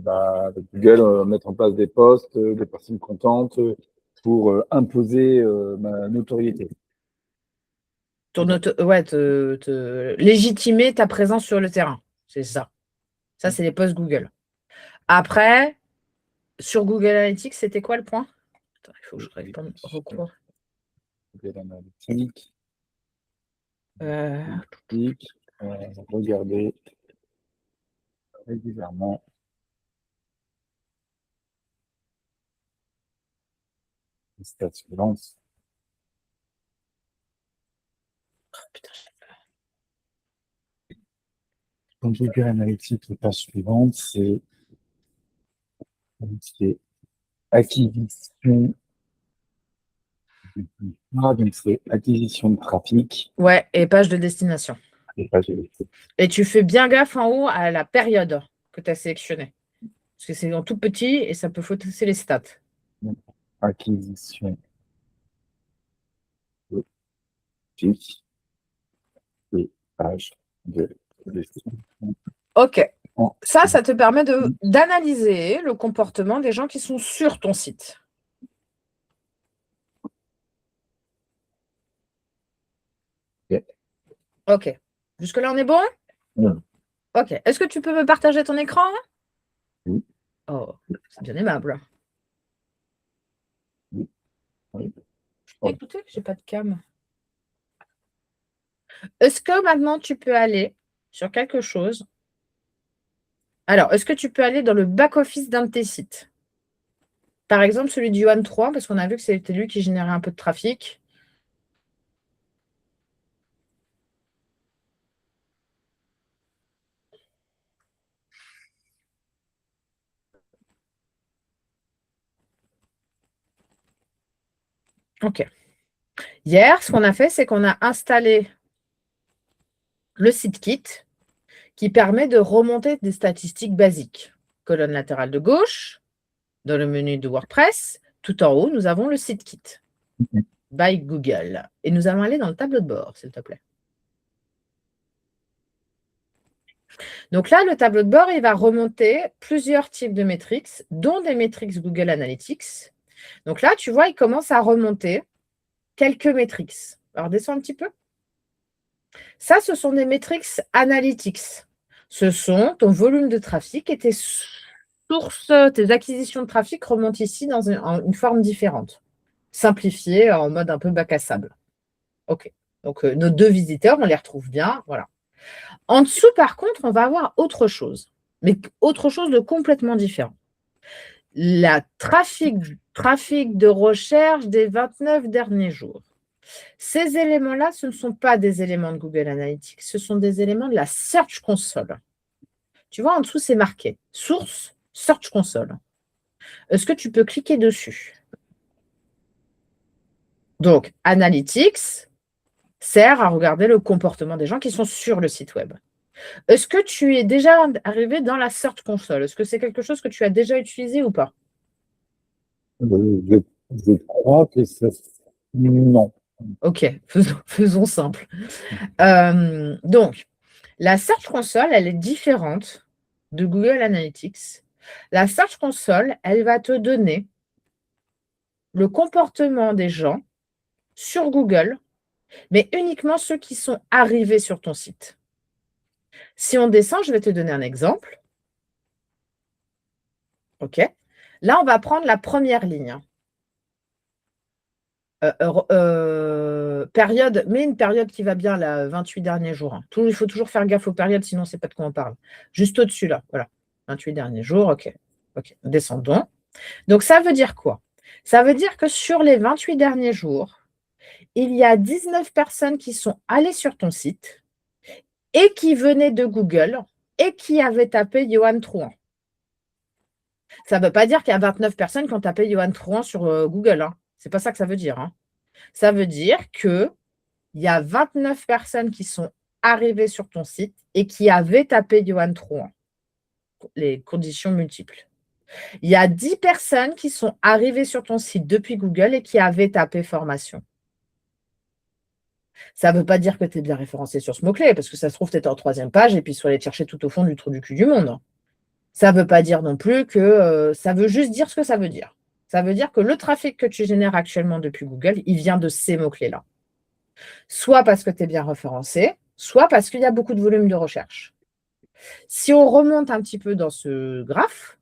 Avec Google, mettre en place des posts, des personnes contentes pour imposer ma notoriété. Ouais, légitimer ta présence sur le terrain. C'est ça. Ça, c'est les posts Google. Après, sur Google Analytics, c'était quoi le point? Attends, il faut que je réponde recours. Google Analytics. Euh, Regardez régulièrement les stats suivantes. putain, Donc, Google Analytics, les pages suivantes, c'est acquisition. Donc, c'est acquisition de trafic ouais, et page de destination. et pages électriques. Et tu fais bien gaffe en haut à la période que tu as sélectionnée. Parce que c'est en tout petit et ça peut fausser les stats. Donc, acquisition de trafic et pages de destination. OK. En- Ça te permet d'analyser le comportement des gens qui sont sur ton site. Ok. OK. Jusque-là, on est bon? Mm. OK. Est-ce que tu peux me partager ton écran? Oui, Oh, c'est bien aimable. oui, oui. Écoutez, j'ai pas de cam. Est-ce que maintenant tu peux aller sur quelque chose? Alors, est-ce que tu peux aller dans le back-office d'un de tes sites? Par exemple, celui du Yuan 3, parce qu'on a vu que c'était lui qui générait un peu de trafic. OK. Hier, ce qu'on a fait, c'est qu'on a installé le SiteKit qui permet de remonter des statistiques basiques. Colonne latérale de gauche, dans le menu de WordPress, tout en haut, nous avons le SiteKit by Google. Et nous allons aller dans le tableau de bord, s'il te plaît. Donc là, le tableau de bord, il va remonter plusieurs types de métriques, dont des métriques Google Analytics. Donc là, tu vois, il commence à remonter quelques métriques. Alors, descends un petit peu. Ça, ce sont des métriques Analytics. Ce sont ton volume de trafic et tes sources, tes acquisitions de trafic remontent ici dans une forme différente, simplifiée en mode un peu bac à sable. OK. Donc, nos 2 visiteurs, on les retrouve bien. Voilà. En dessous, par contre, on va avoir autre chose, mais autre chose de complètement différent. La trafic de recherche des 29 derniers jours. Ces éléments-là, ce ne sont pas des éléments de Google Analytics, ce sont des éléments de la Search Console. Tu vois, en dessous, c'est marqué « Source Search Console ». Est-ce que tu peux cliquer dessus? Donc, Analytics sert à regarder le comportement des gens qui sont sur le site web. Est-ce que tu es déjà arrivé dans la Search Console? Est-ce que c'est quelque chose que tu as déjà utilisé ou pas? Je crois que ça... Non. OK, faisons simple. Donc, la Search Console, elle est différente de Google Analytics. La Search Console, elle va te donner le comportement des gens sur Google, mais uniquement ceux qui sont arrivés sur ton site. Si on descend, je vais te donner un exemple. OK. Là, on va prendre la première ligne. Période, mais une période qui va bien, là, 28 derniers jours. Hein. Il faut toujours faire gaffe aux périodes, sinon on ne sait pas de quoi on parle. Juste au-dessus, là. Voilà. 28 derniers jours, OK. OK. Descendons. Donc, ça veut dire quoi? Ça veut dire que sur les 28 derniers jours, il y a 19 personnes qui sont allées sur ton site et qui venaient de Google et qui avaient tapé Johan Trouan. Ça ne veut pas dire qu'il y a 29 personnes qui ont tapé Johan Trouan sur Google. Hein. Ce n'est pas ça que ça veut dire. Hein. Ça veut dire qu'il y a 29 personnes qui sont arrivées sur ton site et qui avaient tapé Johan Trouan. Les conditions multiples. Il y a 10 personnes qui sont arrivées sur ton site depuis Google et qui avaient tapé formation. Ça ne veut pas dire que tu es bien référencé sur ce mot-clé, parce que ça se trouve, tu étais en 3e page et puis il faut aller te chercher tout au fond du trou du cul du monde. Ça ne veut pas dire non plus que ça veut juste dire ce que ça veut dire. Ça veut dire que le trafic que tu génères actuellement depuis Google, il vient de ces mots-clés-là. Soit parce que tu es bien référencé, soit parce qu'il y a beaucoup de volume de recherche. Si on remonte un petit peu dans ce graphe,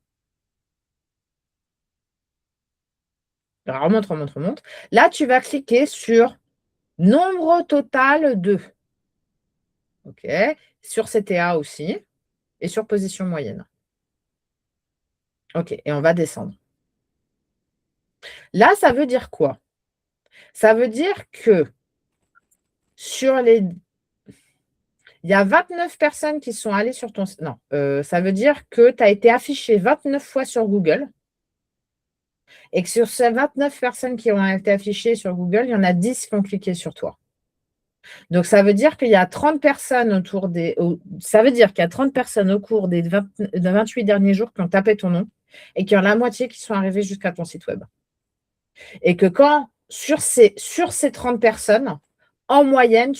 remonte. Là, tu vas cliquer sur nombre total de. OK. Sur CTA aussi et sur position moyenne. OK. Et on va descendre. Là, ça veut dire quoi? Ça veut dire que sur les... Il y a 29 personnes qui sont allées sur ton... Non, ça veut dire que tu as été affiché 29 fois sur Google et que sur ces 29 personnes qui ont été affichées sur Google, il y en a 10 qui ont cliqué sur toi. Donc, ça veut dire qu'il y a 30 personnes autour des... Ça veut dire qu'il y a 30 personnes au cours des 28 derniers jours qui ont tapé ton nom et qu'il y en a la moitié qui sont arrivées jusqu'à ton site web. Et que quand, sur ces 30 personnes, en moyenne,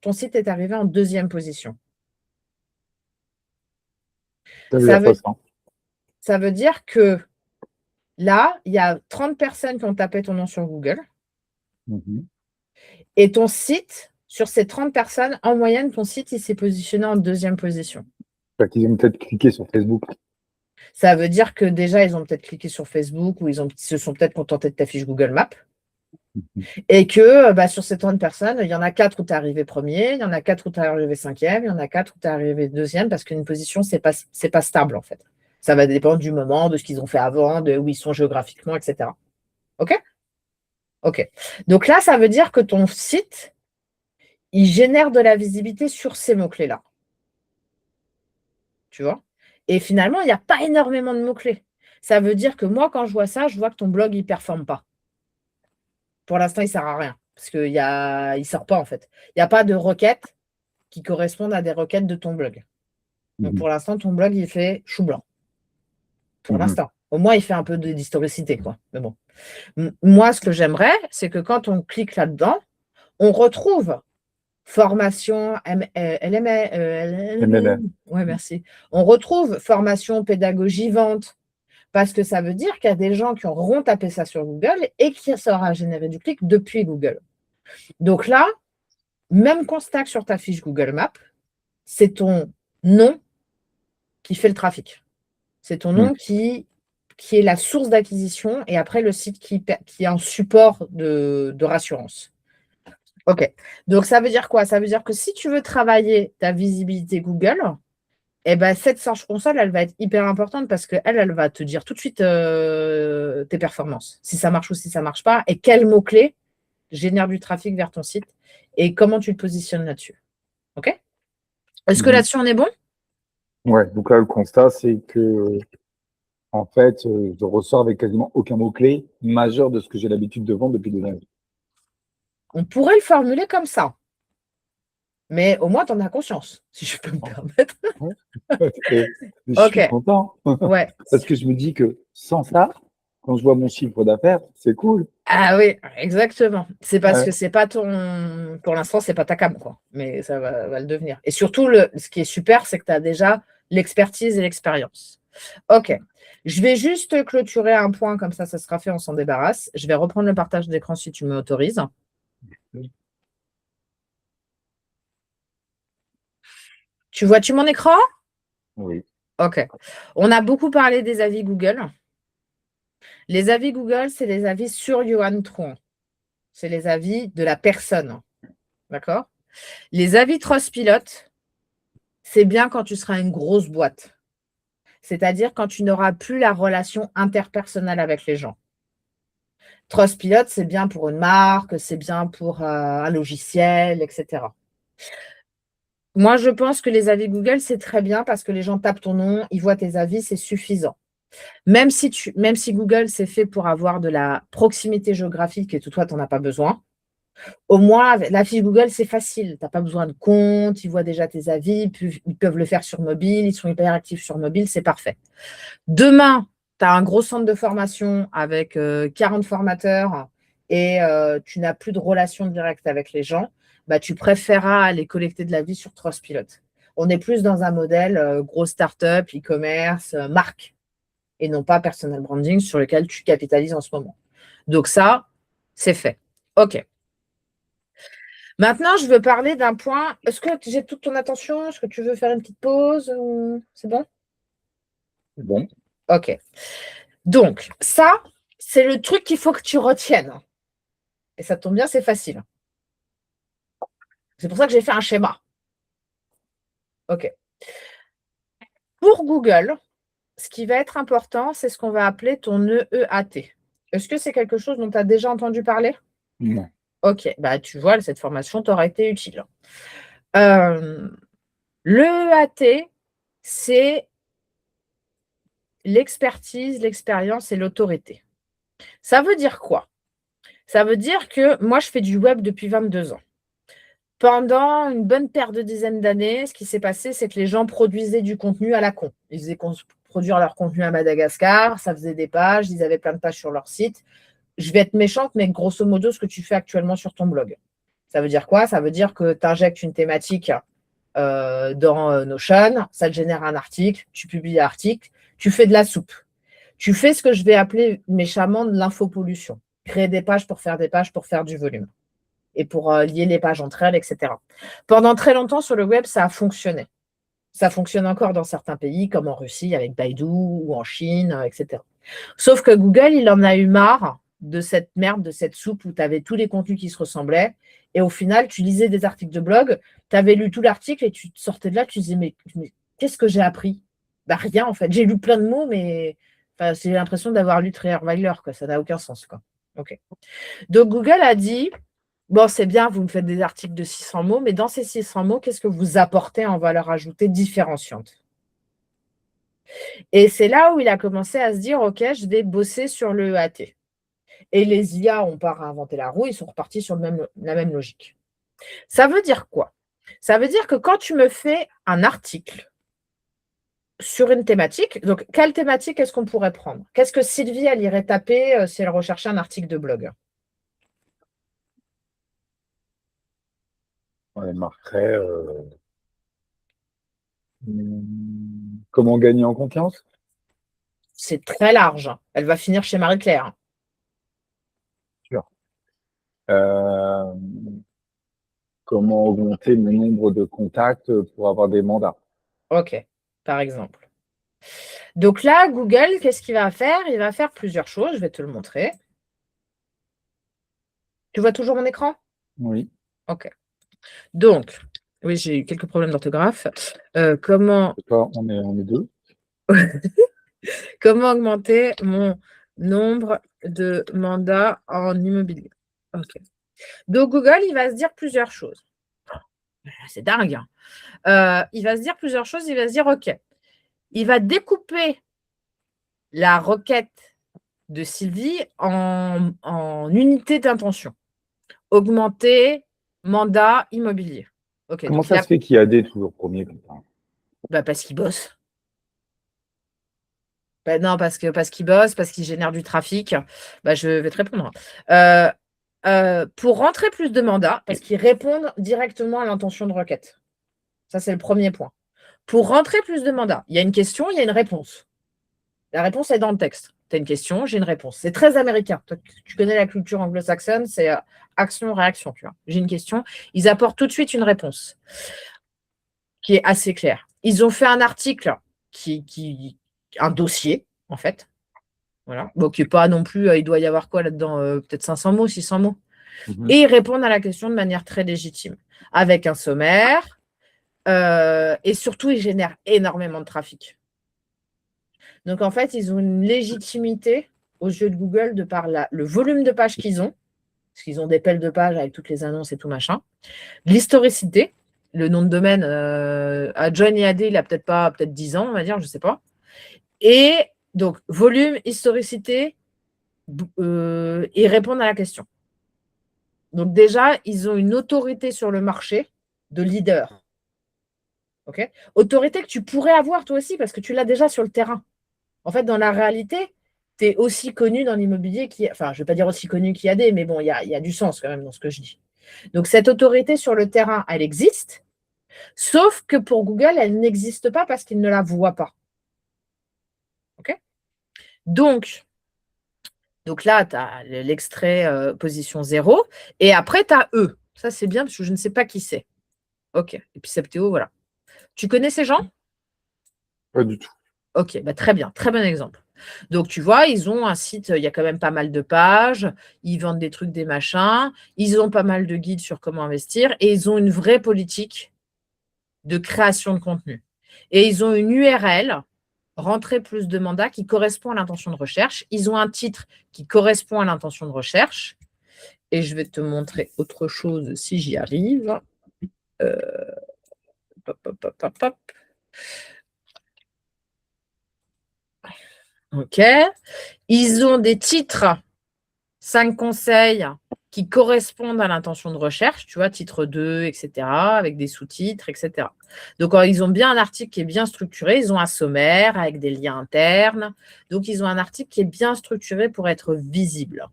ton site est arrivé en 2e position. Ça veut dire que là, il y a 30 personnes qui ont tapé ton nom sur Google. Et ton site, sur ces 30 personnes, en moyenne, ton site, il s'est positionné en 2e position. Ils ont peut-être cliqué sur Facebook. Ça veut dire que déjà, ils ont peut-être cliqué sur Facebook ou ils se sont peut-être contentés de ta fiche Google Maps. Et que sur ces 30 personnes, il y en a 4 où tu es arrivé premier, il y en a 4 où tu es arrivé 5e, il y en a 4 où tu es arrivé 2e, parce qu'une position, c'est pas stable en fait. Ça va dépendre du moment, de ce qu'ils ont fait avant, de où ils sont géographiquement, etc. OK? OK. Donc là, ça veut dire que ton site, il génère de la visibilité sur ces mots-clés-là. Tu vois? Et finalement, il n'y a pas énormément de mots-clés. Ça veut dire que moi, quand je vois ça, je vois que ton blog, il ne performe pas. Pour l'instant, il ne sert à rien. parce qu'il ne sort pas en fait. Il n'y a pas de requêtes qui correspondent à des requêtes de ton blog. Donc pour l'instant, ton blog, il fait chou blanc. Pour l'instant. Au moins, il fait un peu d'historicité, quoi. Mais bon. Moi, ce que j'aimerais, c'est que quand on clique là-dedans, on retrouve formation MMR. ouais, merci. On retrouve formation pédagogie vente. Parce que ça veut dire qu'il y a des gens qui auront tapé ça sur Google et qui ça aura généré du clic depuis Google. Donc là, même constat que sur ta fiche Google Maps, c'est ton nom qui fait le trafic. C'est ton nom qui est la source d'acquisition et après le site qui est un support de rassurance. OK. Donc, ça veut dire quoi? Ça veut dire que si tu veux travailler ta visibilité Google, eh ben, cette Search Console, elle va être hyper importante parce qu'elle va te dire tout de suite tes performances, si ça marche ou si ça ne marche pas, et quels mots-clés génèrent du trafic vers ton site et comment tu te positionnes là-dessus. OK? Est-ce que là-dessus, on est bon? Ouais, donc là, le constat, c'est que, en fait, je ressors avec quasiment aucun mot-clé majeur de ce que j'ai l'habitude de vendre depuis des années. On pourrait le formuler comme ça. Mais au moins, tu en as conscience, si je peux me permettre. Et je OK. suis content. Ouais. Parce que je me dis que sans ça, quand je vois mon chiffre d'affaires, c'est cool. Ah oui, exactement. C'est parce Ouais. que c'est pas ton. Pour l'instant, c'est pas ta cam, quoi. Mais ça va le devenir. Et surtout, ce qui est super, c'est que tu as déjà l'expertise et l'expérience. OK. Je vais juste clôturer un point, comme ça sera fait, on s'en débarrasse. Je vais reprendre le partage d'écran si tu m'autorises. Oui. Tu vois-tu mon écran? Oui. OK. On a beaucoup parlé des avis Google. Les avis Google, c'est les avis sur Johan Tron. C'est les avis de la personne. D'accord? Les avis Trustpilot, c'est bien quand tu seras une grosse boîte. C'est-à-dire quand tu n'auras plus la relation interpersonnelle avec les gens. Trustpilot, c'est bien pour une marque, c'est bien pour un logiciel, etc. Moi, je pense que les avis Google, c'est très bien parce que les gens tapent ton nom, ils voient tes avis, c'est suffisant. Même si Google, c'est fait pour avoir de la proximité géographique et que toi, tu n'en as pas besoin, au moins, la fiche Google, c'est facile. Tu n'as pas besoin de compte, ils voient déjà tes avis, ils peuvent le faire sur mobile, ils sont hyper actifs sur mobile, c'est parfait. Demain, tu as un gros centre de formation avec 40 formateurs et tu n'as plus de relation directe avec les gens, bah, tu préféreras aller collecter de l'avis sur Trustpilot. On est plus dans un modèle grosse start-up, e-commerce, marque, et non pas personal branding sur lequel tu capitalises en ce moment. Donc ça, c'est fait. OK. Maintenant, je veux parler d'un point. Est-ce que j'ai toute ton attention? Est-ce que tu veux faire une petite pause? C'est bon? C'est bon. OK. Donc, ça, c'est le truc qu'il faut que tu retiennes. Et ça tombe bien, c'est facile. C'est pour ça que j'ai fait un schéma. OK. Pour Google, ce qui va être important, c'est ce qu'on va appeler ton EEAT. Est-ce que c'est quelque chose dont tu as déjà entendu parler? Non. OK. Bah, tu vois, cette formation t'aura été utile. L'EEAT, c'est l'expertise, l'expérience et l'autorité. Ça veut dire quoi? Ça veut dire que moi, je fais du web depuis 22 ans. Pendant une bonne paire de dizaines d'années, ce qui s'est passé, c'est que les gens produisaient du contenu à la con. Ils faisaient produire leur contenu à Madagascar, ça faisait des pages, ils avaient plein de pages sur leur site. Je vais être méchante, mais grosso modo, ce que tu fais actuellement sur ton blog. Ça veut dire quoi? Ça veut dire que tu injectes une thématique dans Notion, ça te génère un article, tu publies l'article, tu fais de la soupe. Tu fais ce que je vais appeler méchamment de l'infopollution. Créer des pages pour faire du volume et pour lier les pages entre elles, etc. Pendant très longtemps, sur le web, ça a fonctionné. Ça fonctionne encore dans certains pays, comme en Russie avec Baidu ou en Chine, etc. Sauf que Google, il en a eu marre de cette merde, de cette soupe où tu avais tous les contenus qui se ressemblaient. Et au final, tu lisais des articles de blog, tu avais lu tout l'article et tu sortais de là, tu disais, mais qu'est-ce que j'ai appris? Bah, rien, en fait. J'ai lu plein de mots, mais j'ai l'impression d'avoir lu Trierweiler, quoi. Ça n'a aucun sens, quoi. OK. Donc, Google a dit, bon, c'est bien, vous me faites des articles de 600 mots, mais dans ces 600 mots, qu'est-ce que vous apportez en valeur ajoutée différenciante? Et c'est là où il a commencé à se dire, OK, je vais bosser sur le EAT. Et les IA n'ont pas réinventé la roue, ils sont repartis sur la même logique. Ça veut dire quoi? Ça veut dire que quand tu me fais un article sur une thématique, donc quelle thématique est-ce qu'on pourrait prendre? Qu'est-ce que Sylvie, elle irait taper si elle recherchait un article de blog? Elle marquerait comment gagner en confiance? C'est très large. Elle va finir chez Marie-Claire. Sûr. Comment augmenter le nombre de contacts pour avoir des mandats? OK, par exemple. Donc là, Google, qu'est-ce qu'il va faire? Il va faire plusieurs choses. Je vais te le montrer. Tu vois toujours mon écran? Oui. OK. Donc, oui, j'ai eu quelques problèmes d'orthographe. Comment On est deux. augmenter mon nombre de mandats en immobilier? OK. Donc, Google, il va se dire plusieurs choses. C'est dingue, hein. Il va se dire plusieurs choses. Il va se dire, OK, il va découper la requête de Sylvie en unités d'intention. Augmenter mandat immobilier. OK, Comment donc ça se fait qu'il y a des toujours premiers comme ça? bah parce qu'il bosse. Bah non, parce qu'il bosse, parce qu'il génère du trafic. Bah, je vais te répondre. Pour rentrer plus de mandats, parce qu'ils répondent directement à l'intention de requête. Ça, c'est le premier point. Pour rentrer plus de mandats, il y a une question, il y a une réponse. La réponse est dans le texte. Tu as une question, j'ai une réponse. C'est très américain. Toi, tu connais la culture anglo-saxonne, c'est action-réaction. Tu vois. J'ai une question, ils apportent tout de suite une réponse qui est assez claire. Ils ont fait un article un dossier, en fait. Voilà. Bon, qui n'est pas non plus, il doit y avoir quoi là-dedans? Peut-être 500 mots, 600 mots. Et ils répondent à la question de manière très légitime, avec un sommaire, et surtout, ils génèrent énormément de trafic. Donc, en fait, ils ont une légitimité aux yeux de Google de par le volume de pages qu'ils ont, parce qu'ils ont des pelles de pages avec toutes les annonces et tout machin, l'historicité, le nom de domaine, à John et AD, il a peut-être 10 ans, on va dire, je ne sais pas. Et donc, volume, historicité, et répondre à la question. Donc déjà, ils ont une autorité sur le marché de leader. Okay, autorité que tu pourrais avoir toi aussi parce que tu l'as déjà sur le terrain. En fait, dans la réalité, tu es aussi connu dans l'immobilier enfin, je ne vais pas dire aussi connu qu'IAD, mais bon, il y a du sens quand même dans ce que je dis. Donc, cette autorité sur le terrain, elle existe, sauf que pour Google, elle n'existe pas parce qu'il ne la voit pas. OK? Donc là, tu as l'extrait position 0. Et après, tu as eux. Ça, c'est bien parce que je ne sais pas qui c'est. OK. Et puis Septéo, voilà. Tu connais ces gens? Pas du tout. OK, bah, très bien. Très bon exemple. Donc, tu vois, ils ont un site, il y a quand même pas mal de pages. Ils vendent des trucs, des machins. Ils ont pas mal de guides sur comment investir. Et ils ont une vraie politique de création de contenu. Et ils ont une URL, rentrer plus de mandats, qui correspond à l'intention de recherche. Ils ont un titre qui correspond à l'intention de recherche. Et je vais te montrer autre chose si j'y arrive. Hop, hop, hop, hop, hop. OK. Ils ont des titres, 5 conseils qui correspondent à l'intention de recherche, tu vois, titre 2, etc., avec des sous-titres, etc. Donc, ils ont bien un article qui est bien structuré. Ils ont un sommaire avec des liens internes. Donc, ils ont un article qui est bien structuré pour être visible.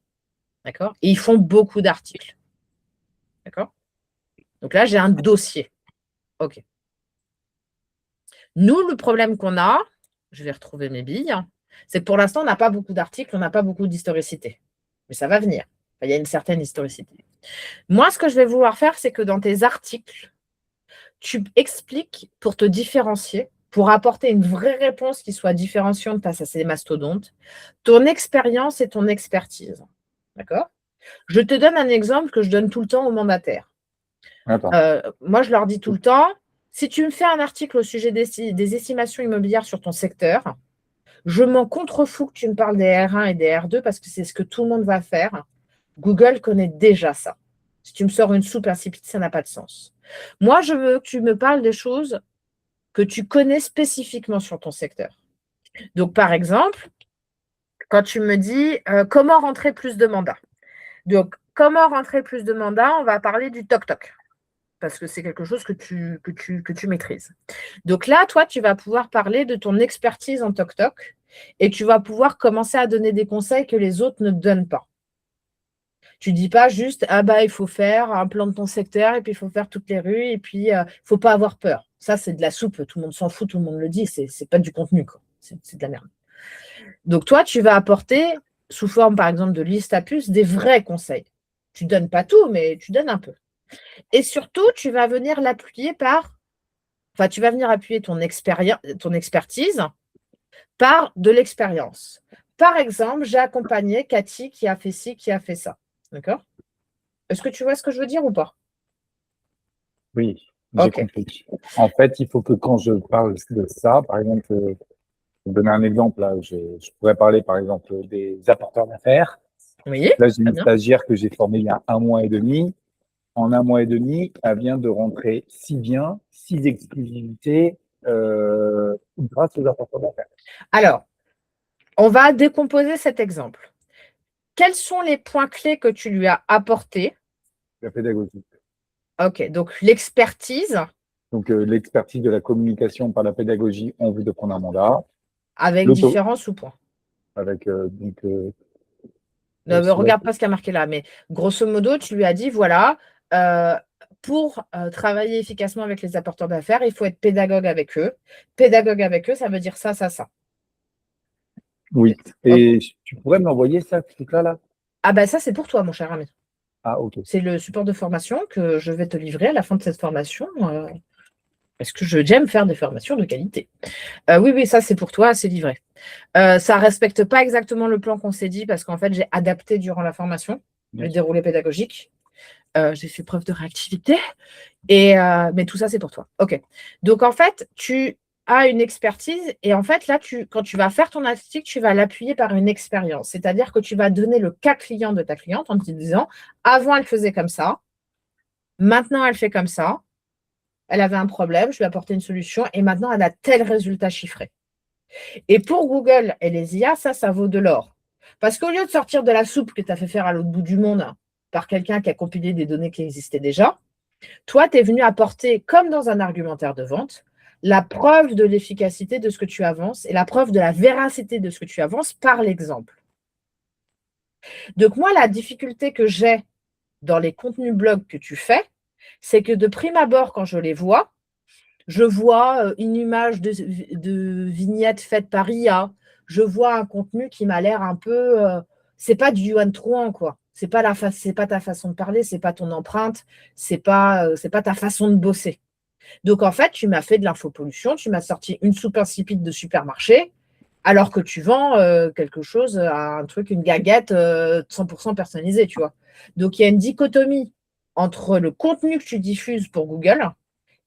D'accord? Et ils font beaucoup d'articles. D'accord? Donc là, j'ai un dossier. OK. Nous, le problème qu'on a, je vais retrouver mes billes, c'est que pour l'instant, on n'a pas beaucoup d'articles, on n'a pas beaucoup d'historicité. Mais ça va venir. Il y a une certaine historicité. Moi, ce que je vais vouloir faire, c'est que dans tes articles, tu expliques pour te différencier, pour apporter une vraie réponse qui soit différenciante face à ces mastodontes, ton expérience et ton expertise. D'accord? Je te donne un exemple que je donne tout le temps aux mandataires. Moi, je leur dis tout le temps, si tu me fais un article au sujet des estimations immobilières sur ton secteur, je m'en contrefous que tu me parles des R1 et des R2 parce que c'est ce que tout le monde va faire. Google connaît déjà ça. Si tu me sors une soupe insipide, ça n'a pas de sens. Moi, je veux que tu me parles des choses que tu connais spécifiquement sur ton secteur. Donc, par exemple, quand tu me dis comment rentrer plus de mandats. Donc, comment rentrer plus de mandats, on va parler du toc-toc, parce que c'est quelque chose que tu maîtrises. Donc là, toi, tu vas pouvoir parler de ton expertise en toc-toc et tu vas pouvoir commencer à donner des conseils que les autres ne te donnent pas. Tu ne dis pas juste, ah bah, il faut faire un plan de ton secteur et puis il faut faire toutes les rues et puis il ne faut pas avoir peur. Ça, c'est de la soupe, tout le monde s'en fout, tout le monde le dit, c'est pas du contenu, quoi. C'est de la merde. Donc toi, tu vas apporter, sous forme par exemple de liste à puces, des vrais conseils. Tu ne donnes pas tout, mais tu donnes un peu. Et surtout, tu vas venir l'appuyer tu vas venir appuyer ton expertise par de l'expérience. Par exemple, j'ai accompagné Cathy qui a fait ci, qui a fait ça. D'accord? Est-ce que tu vois ce que je veux dire ou pas? Oui, j'ai Ok. compris. En fait, il faut que quand je parle de ça, par exemple, pour donner un exemple, là, je pourrais parler par exemple des apporteurs d'affaires. Oui, Là, j'ai très une bien. stagiaire que j'ai formée il y a 1 mois et demi. En 1 mois et demi, elle vient de rentrer 6 biens, 6 exclusivités grâce aux apporteurs d'affaires. Alors, on va décomposer cet exemple. Quels sont les points clés que tu lui as apportés? La pédagogie. Ok, donc l'expertise Donc, l'expertise de la communication par la pédagogie en vue de prendre un mandat. avec L'auto, différents sous-points. avec Ne cela. regarde pas ce qu'il y a marqué là, mais grosso modo, tu lui as dit, voilà, euh, pour travailler efficacement avec les apporteurs d'affaires, il faut être pédagogue avec eux. Pédagogue avec eux, ça veut dire ça, ça, ça. Oui. Ok. Et tu pourrais m'envoyer ça, ce truc-là, là? Ah ben ça, c'est pour toi, mon cher ami. Ah, ok. C'est le support de formation que je vais te livrer à la fin de cette formation, parce que j'aime faire des formations de qualité. Oui, oui, ça, c'est pour toi, c'est livré. Ça ne respecte pas exactement le plan qu'on s'est dit, parce qu'en fait, j'ai adapté durant la formation le déroulé pédagogique. J'ai fait preuve de réactivité. Mais tout ça, c'est pour toi. OK. Donc, en fait, tu as une expertise et en fait, là, quand tu vas faire ton article, tu vas l'appuyer par une expérience. C'est-à-dire que tu vas donner le cas client de ta cliente en te disant, avant, elle faisait comme ça. Maintenant, elle fait comme ça. Elle avait un problème, je lui ai apporté une solution et maintenant, elle a tel résultat chiffré. Et pour Google et les IA, ça vaut de l'or. Parce qu'au lieu de sortir de la soupe que tu as fait faire à l'autre bout du monde par quelqu'un qui a compilé des données qui existaient déjà, toi, tu es venu apporter, comme dans un argumentaire de vente, la preuve de l'efficacité de ce que tu avances et la preuve de la véracité de ce que tu avances par l'exemple. Donc, moi, la difficulté que j'ai dans les contenus blog que tu fais, c'est que de prime abord, quand je les vois, je vois une image de vignette faite par IA, je vois un contenu qui m'a l'air un peu. C'est pas du one-to-one, quoi. C'est pas ta façon de parler, c'est pas ton empreinte, c'est pas ta façon de bosser. Donc, en fait, tu m'as fait de l'infopollution, tu m'as sorti une soupe insipide de supermarché, alors que tu vends quelque chose, un truc, une gaguette 100% personnalisée, tu vois. Donc, il y a une dichotomie entre le contenu que tu diffuses pour Google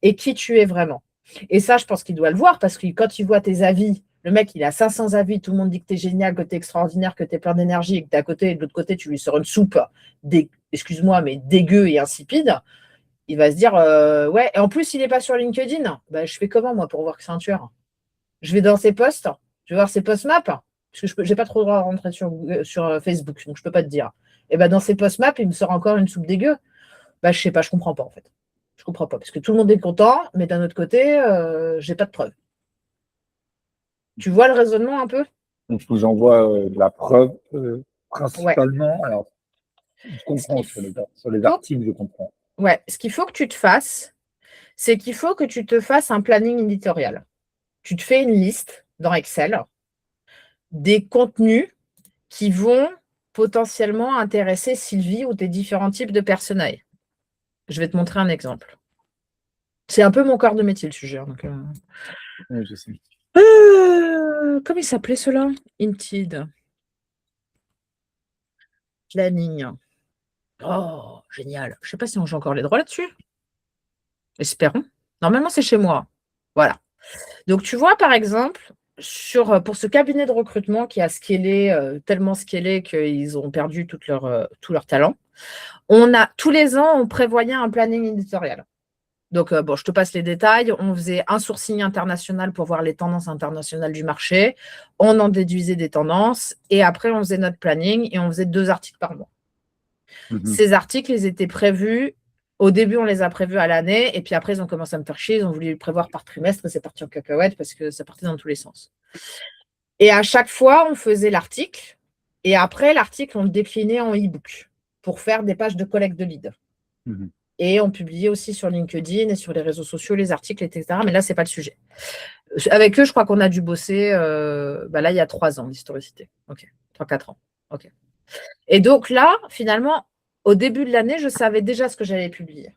et qui tu es vraiment. Et ça, je pense qu'il doit le voir parce que quand il voit tes avis, le mec, il a 500 avis, tout le monde dit que tu es génial, que tu es extraordinaire, que tu es plein d'énergie et que d'à côté, de l'autre côté, tu lui sors une soupe, excuse-moi, mais dégueu et insipide. Il va se dire, ouais, et en plus, il n'est pas sur LinkedIn. Bah, je fais comment, moi, pour voir que c'est un tueur? Je vais dans ses posts, je vais voir ses post maps, parce que je n'ai pas trop le droit de rentrer sur Facebook, donc je ne peux pas te dire. Et ben dans ses post maps, il me sort encore une soupe dégueu. Bah, je sais pas, je comprends pas, en fait. Je comprends pas, parce que tout le monde est content, mais d'un autre côté, j'ai pas de preuves. Tu vois le raisonnement un peu? Donc, je vous envoie de la preuve, Ouais. principalement. Alors, je Ce qu'il comprends sur les faut, articles, je comprends. ouais, ce qu'il faut que tu te fasses, c'est qu'il faut que tu te fasses un planning éditorial. Tu te fais une liste dans Excel des contenus qui vont potentiellement intéresser Sylvie ou tes différents types de personnels. Je vais te montrer un exemple. C'est un peu mon corps de métier, le sujet. Donc, Oui, je sais. comment il s'appelait cela? Inted. Planning. Oh, génial. Je ne sais pas si on joue encore les droits là-dessus. Espérons. Normalement, c'est chez moi. Voilà. Donc, tu vois, par exemple, pour ce cabinet de recrutement qui a scalé, tellement scalé qu'ils ont perdu tout leur talent, tous les ans, on prévoyait un planning éditorial. Donc, je te passe les détails. On faisait un sourcing international pour voir les tendances internationales du marché. On en déduisait des tendances. Et après, on faisait notre planning et on faisait 2 articles par mois. Ces articles, ils étaient prévus. Au début, on les a prévus à l'année. Et puis après, ils ont commencé à me faire chier. Ils ont voulu les prévoir par trimestre. Et c'est parti en cacahuète parce que ça partait dans tous les sens. Et à chaque fois, on faisait l'article. Et après, l'article, on le déclinait en e-book pour faire des pages de collecte de leads. Et on publiait aussi sur LinkedIn et sur les réseaux sociaux les articles, etc. Mais là, ce n'est pas le sujet. Avec eux, je crois qu'on a dû bosser, là, il y a 3 ans d'historicité. OK, 3-4 ans. OK. Et donc là, finalement, au début de l'année, je savais déjà ce que j'allais publier.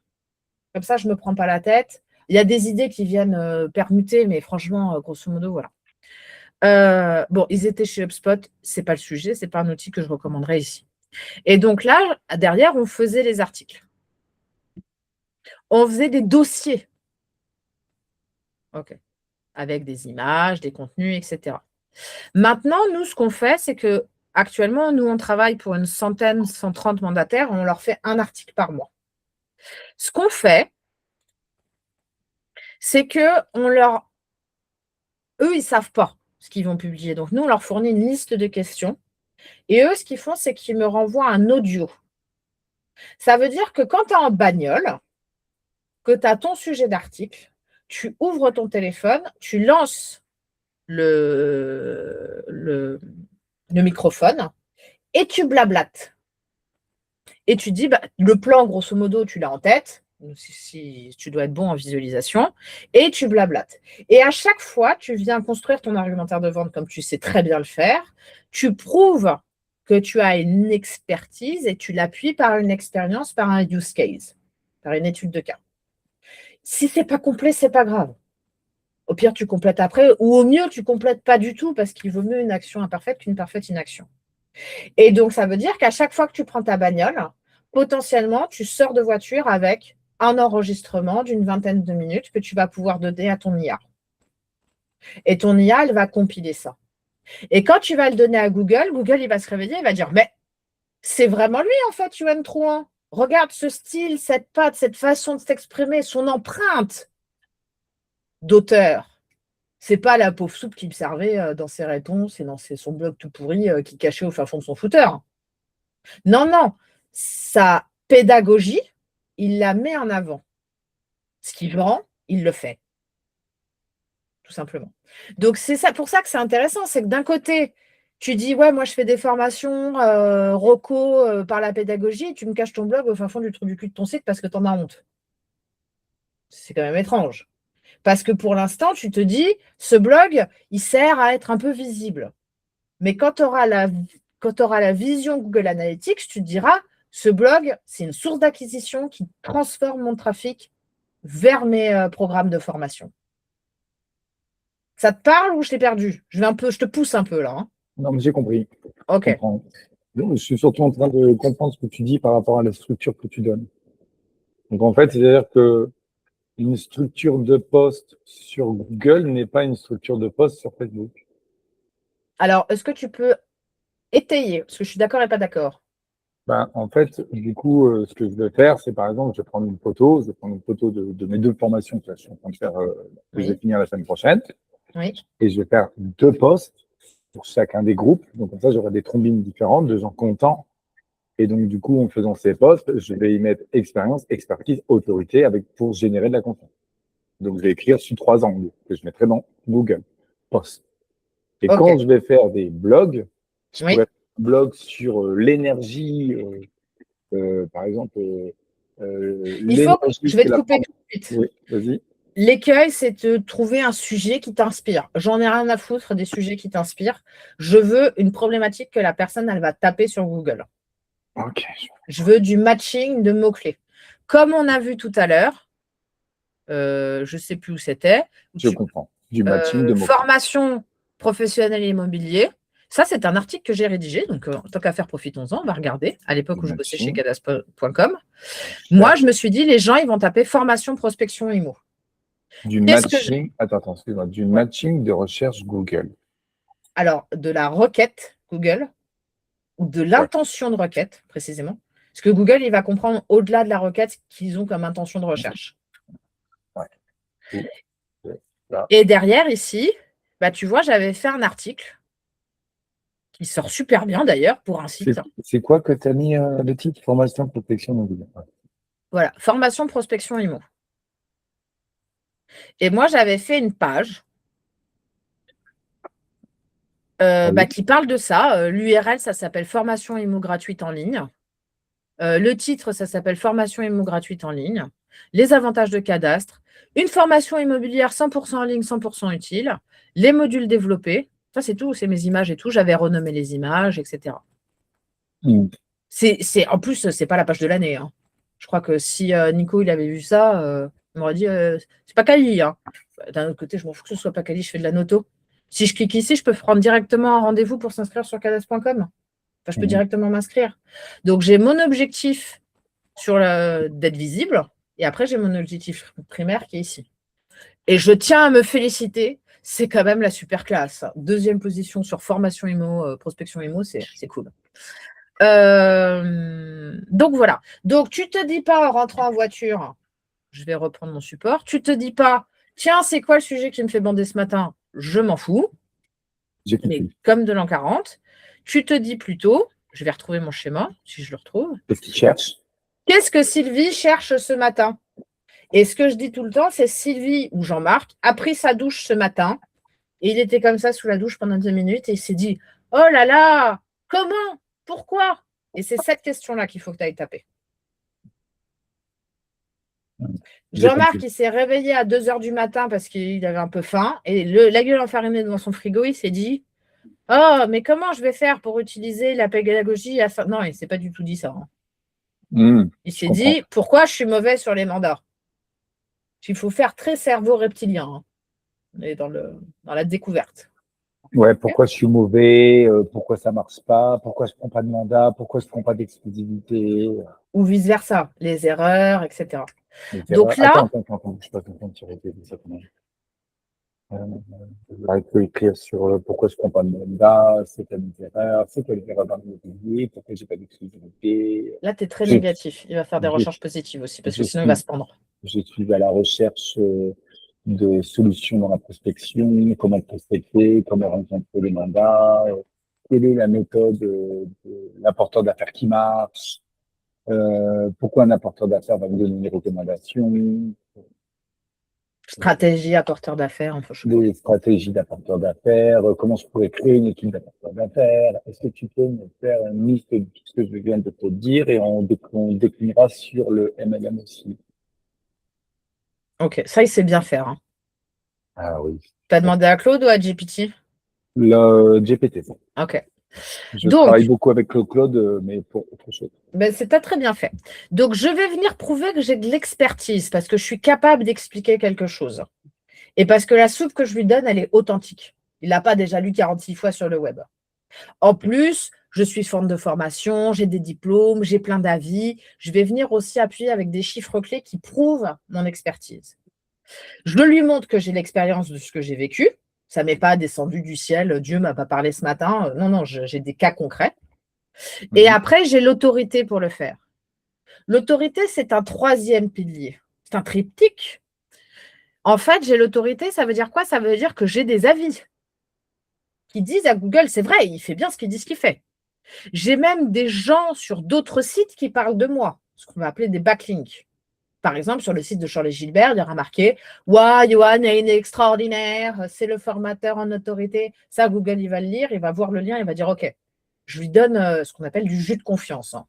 Comme ça, je ne me prends pas la tête. Il y a des idées qui viennent permuter, mais franchement, grosso modo, voilà. Ils étaient chez HubSpot, ce n'est pas le sujet, ce n'est pas un outil que je recommanderais ici. Et donc là, derrière, on faisait les articles. On faisait des dossiers. OK. Avec des images, des contenus, etc. Maintenant, nous, ce qu'on fait, c'est que actuellement, nous, on travaille pour une 130 mandataires, on leur fait un article par mois. Ce qu'on fait, c'est que eux, ils ne savent pas ce qu'ils vont publier. Donc, nous, on leur fournit une liste de questions. Et eux, ce qu'ils font, c'est qu'ils me renvoient un audio. Ça veut dire que quand tu es en bagnole, que tu as ton sujet d'article, tu ouvres ton téléphone, tu lances le microphone et tu blablates. Et tu dis, le plan, grosso modo, tu l'as en tête, si tu dois être bon en visualisation, et tu blablates. Et à chaque fois, tu viens construire ton argumentaire de vente comme tu sais très bien le faire, tu prouves que tu as une expertise et tu l'appuies par une expérience, par un use case, par une étude de cas. Si ce n'est pas complet, ce n'est pas grave. Au pire, tu complètes après, ou au mieux, tu ne complètes pas du tout parce qu'il vaut mieux une action imparfaite qu'une parfaite inaction. Et donc, ça veut dire qu'à chaque fois que tu prends ta bagnole, potentiellement, tu sors de voiture avec un enregistrement d'une 20aine de minutes que tu vas pouvoir donner à ton IA. Et ton IA, elle va compiler ça. Et quand tu vas le donner à Google, Google, il va se réveiller, il va dire, mais c'est vraiment lui, en fait, Yuan Trouin. Regarde ce style, cette patte, cette façon de s'exprimer, son empreinte d'auteur. C'est pas la pauvre soupe qui me servait dans ses réponses et dans son blog tout pourri qui cachait au fin fond de son footer. Non, non. Sa pédagogie, il la met en avant. Ce qu'il vend, il le fait. Tout simplement. Donc, c'est ça, pour ça que c'est intéressant. C'est que d'un côté, tu dis, ouais, moi, je fais des formations roco par la pédagogie et tu me caches ton blog au fin fond du trou du cul de ton site parce que tu en as honte. C'est quand même étrange. Parce que pour l'instant, tu te dis, ce blog, il sert à être un peu visible. Mais quand tu auras la vision Google Analytics, tu te diras, ce blog, c'est une source d'acquisition qui transforme mon trafic vers mes programmes de formation. Ça te parle ou je t'ai perdu? Je te pousse un peu là. Hein. Non, mais j'ai compris. Ok. Je comprends. Je suis surtout en train de comprendre ce que tu dis par rapport à la structure que tu donnes. Donc, en fait, c'est-à-dire que une structure de poste sur Google n'est pas une structure de poste sur Facebook. Alors, est-ce que tu peux étayer? Parce que je suis d'accord et pas d'accord. En fait, du coup, ce que je vais faire, c'est par exemple, je vais prendre une photo de mes 2 formations que je suis en train de faire, que je vais finir la semaine prochaine. Oui. Et je vais faire 2 posts pour chacun des groupes. Donc, comme ça, j'aurai des trombines différentes, de gens contents. Et donc, du coup, en faisant ces posts, je vais y mettre expérience, expertise, autorité pour générer de la confiance. Donc, je vais écrire sur 3 angles que je mettrai dans Google Post. Et quand je vais faire des blogs, je pourrais faire un blog sur l'énergie, par exemple. Je vais te couper tout de suite. Oui, vas-y. L'écueil, c'est de trouver un sujet qui t'inspire. J'en ai rien à foutre des sujets qui t'inspirent. Je veux une problématique que la personne, elle va taper sur Google. Ok. Je veux du matching de mots-clés. Comme on a vu tout à l'heure, je ne sais plus où c'était. Je comprends. Du matching de mots-clés. Formation professionnelle immobilier. Ça, c'est un article que j'ai rédigé. Donc, tant qu'à faire, profitons-en. On va regarder. À l'époque où je bossais chez cadastre.com. Moi, je me suis dit, les gens, ils vont taper formation prospection IMO. Du matching, attends, excuse-moi, du matching de recherche Google. Alors, de la requête Google ou de l'intention de requête, précisément. Parce que Google, il va comprendre au-delà de la requête qu'ils ont comme intention de recherche. Et derrière, ici, bah, tu vois, j'avais fait un article qui sort super bien d'ailleurs pour un site. C'est quoi que tu as mis le titre? Formation protection mobile. Voilà, formation prospection IMO. Et moi, j'avais fait une page qui parle de ça. L'URL, ça s'appelle Formation IMO gratuite en ligne. Le titre, ça s'appelle Formation IMO gratuite en ligne. Les avantages de cadastre. Une formation immobilière 100% en ligne, 100% utile. Les modules développés. Ça, c'est tout. C'est mes images et tout. J'avais renommé les images, etc. En plus, c'est pas la page de l'année. Hein. Je crois que si Nico il avait vu ça, il m'aurait dit c'est pas quali. Hein. D'un autre côté, je m'en fous que ce soit pas quali, je fais de la noto. Si je clique ici, je peux prendre directement un rendez-vous pour s'inscrire sur cadastre.com. Enfin, je peux directement m'inscrire. Donc, j'ai mon objectif d'être visible et après, j'ai mon objectif primaire qui est ici. Et je tiens à me féliciter, c'est quand même la super classe. Deuxième position sur formation IMO, prospection IMO, c'est cool. Donc voilà. Donc tu te dis pas en rentrant en voiture, je vais reprendre mon support, tu te dis pas, tiens, c'est quoi le sujet qui me fait bander ce matin? Je m'en fous. Mais comme de l'an 40, tu te dis plutôt, je vais retrouver mon schéma, si je le retrouve. Qu'est-ce qu'il cherche? Qu'est-ce que Sylvie cherche ce matin? Et ce que je dis tout le temps, c'est Sylvie ou Jean-Marc a pris sa douche ce matin et il était comme ça sous la douche pendant 2 minutes et il s'est dit, oh là là, comment? Pourquoi? Et c'est cette question-là qu'il faut que tu ailles taper. Jean-Marc, il s'est réveillé à 2 h du matin parce qu'il avait un peu faim et la gueule enfarinée devant son frigo, il s'est dit oh, mais comment je vais faire pour utiliser la pédagogie à ça? Non, il ne s'est pas du tout dit ça. Hein. Il s'est dit pourquoi je suis mauvais sur les mandats? Il faut faire très cerveau reptilien. Hein. On est dans la découverte. Ouais, pourquoi je suis mauvais, pourquoi ça marche pas, pourquoi je prends pas de mandat, pourquoi je prends pas d'exclusivité. Ou vice-versa, les erreurs, etc. Donc là… Attends, je suis pas content de répéter ça quand même. Il faut écrire sur pourquoi je prends pas de mandat, c'est quoi les erreurs, c'est quoi les erreurs dans l'immobilier, pourquoi j'ai pas d'exclusivité. Là, tu es très négatif. Il va faire des recherches positives aussi, parce que sinon, il va se pendre. Je suis à la recherche de solutions dans la prospection, comment prospecter, comment rencontrer les mandats, quelle est la méthode de l'apporteur d'affaires qui marche, pourquoi un apporteur d'affaires va me donner une recommandation. Stratégie apporteur d'affaires, enfin, je sais pas. Des stratégies d'apporteur d'affaires, comment je pourrais créer une équipe d'apporteurs d'affaires. Est-ce que tu peux me faire une liste de tout ce que je viens de te dire et on déclinera sur le MLM aussi. Ok, ça, il sait bien faire. Hein. Ah oui. Tu as demandé à Claude ou à GPT? Le GPT. Ok. Je travaille beaucoup avec Claude, mais pour autre chose. Ben, c'est très bien fait. Donc, je vais venir prouver que j'ai de l'expertise parce que je suis capable d'expliquer quelque chose. Et parce que la soupe que je lui donne, elle est authentique. Il n'a pas déjà lu 46 fois sur le web. En plus, je suis forme de formation, j'ai des diplômes, j'ai plein d'avis. Je vais venir aussi appuyer avec des chiffres clés qui prouvent mon expertise. Je lui montre que j'ai l'expérience de ce que j'ai vécu. Ça ne m'est pas descendu du ciel. Dieu ne m'a pas parlé ce matin. Non, j'ai des cas concrets. Et après, j'ai l'autorité pour le faire. L'autorité, c'est un 3e pilier. C'est un triptyque. En fait, j'ai l'autorité, ça veut dire quoi? Ça veut dire que j'ai des avis qui disent à Google, c'est vrai, il fait bien ce qu'il dit, ce qu'il fait. J'ai même des gens sur d'autres sites qui parlent de moi, ce qu'on va appeler des backlinks. Par exemple, sur le site de Charles Gilbert, il y aura marqué « Waouh, Johan est extraordinaire, c'est le formateur en autorité ». Ça, Google, il va le lire, il va voir le lien, il va dire « Ok ». Je lui donne ce qu'on appelle du jus de confiance, hein,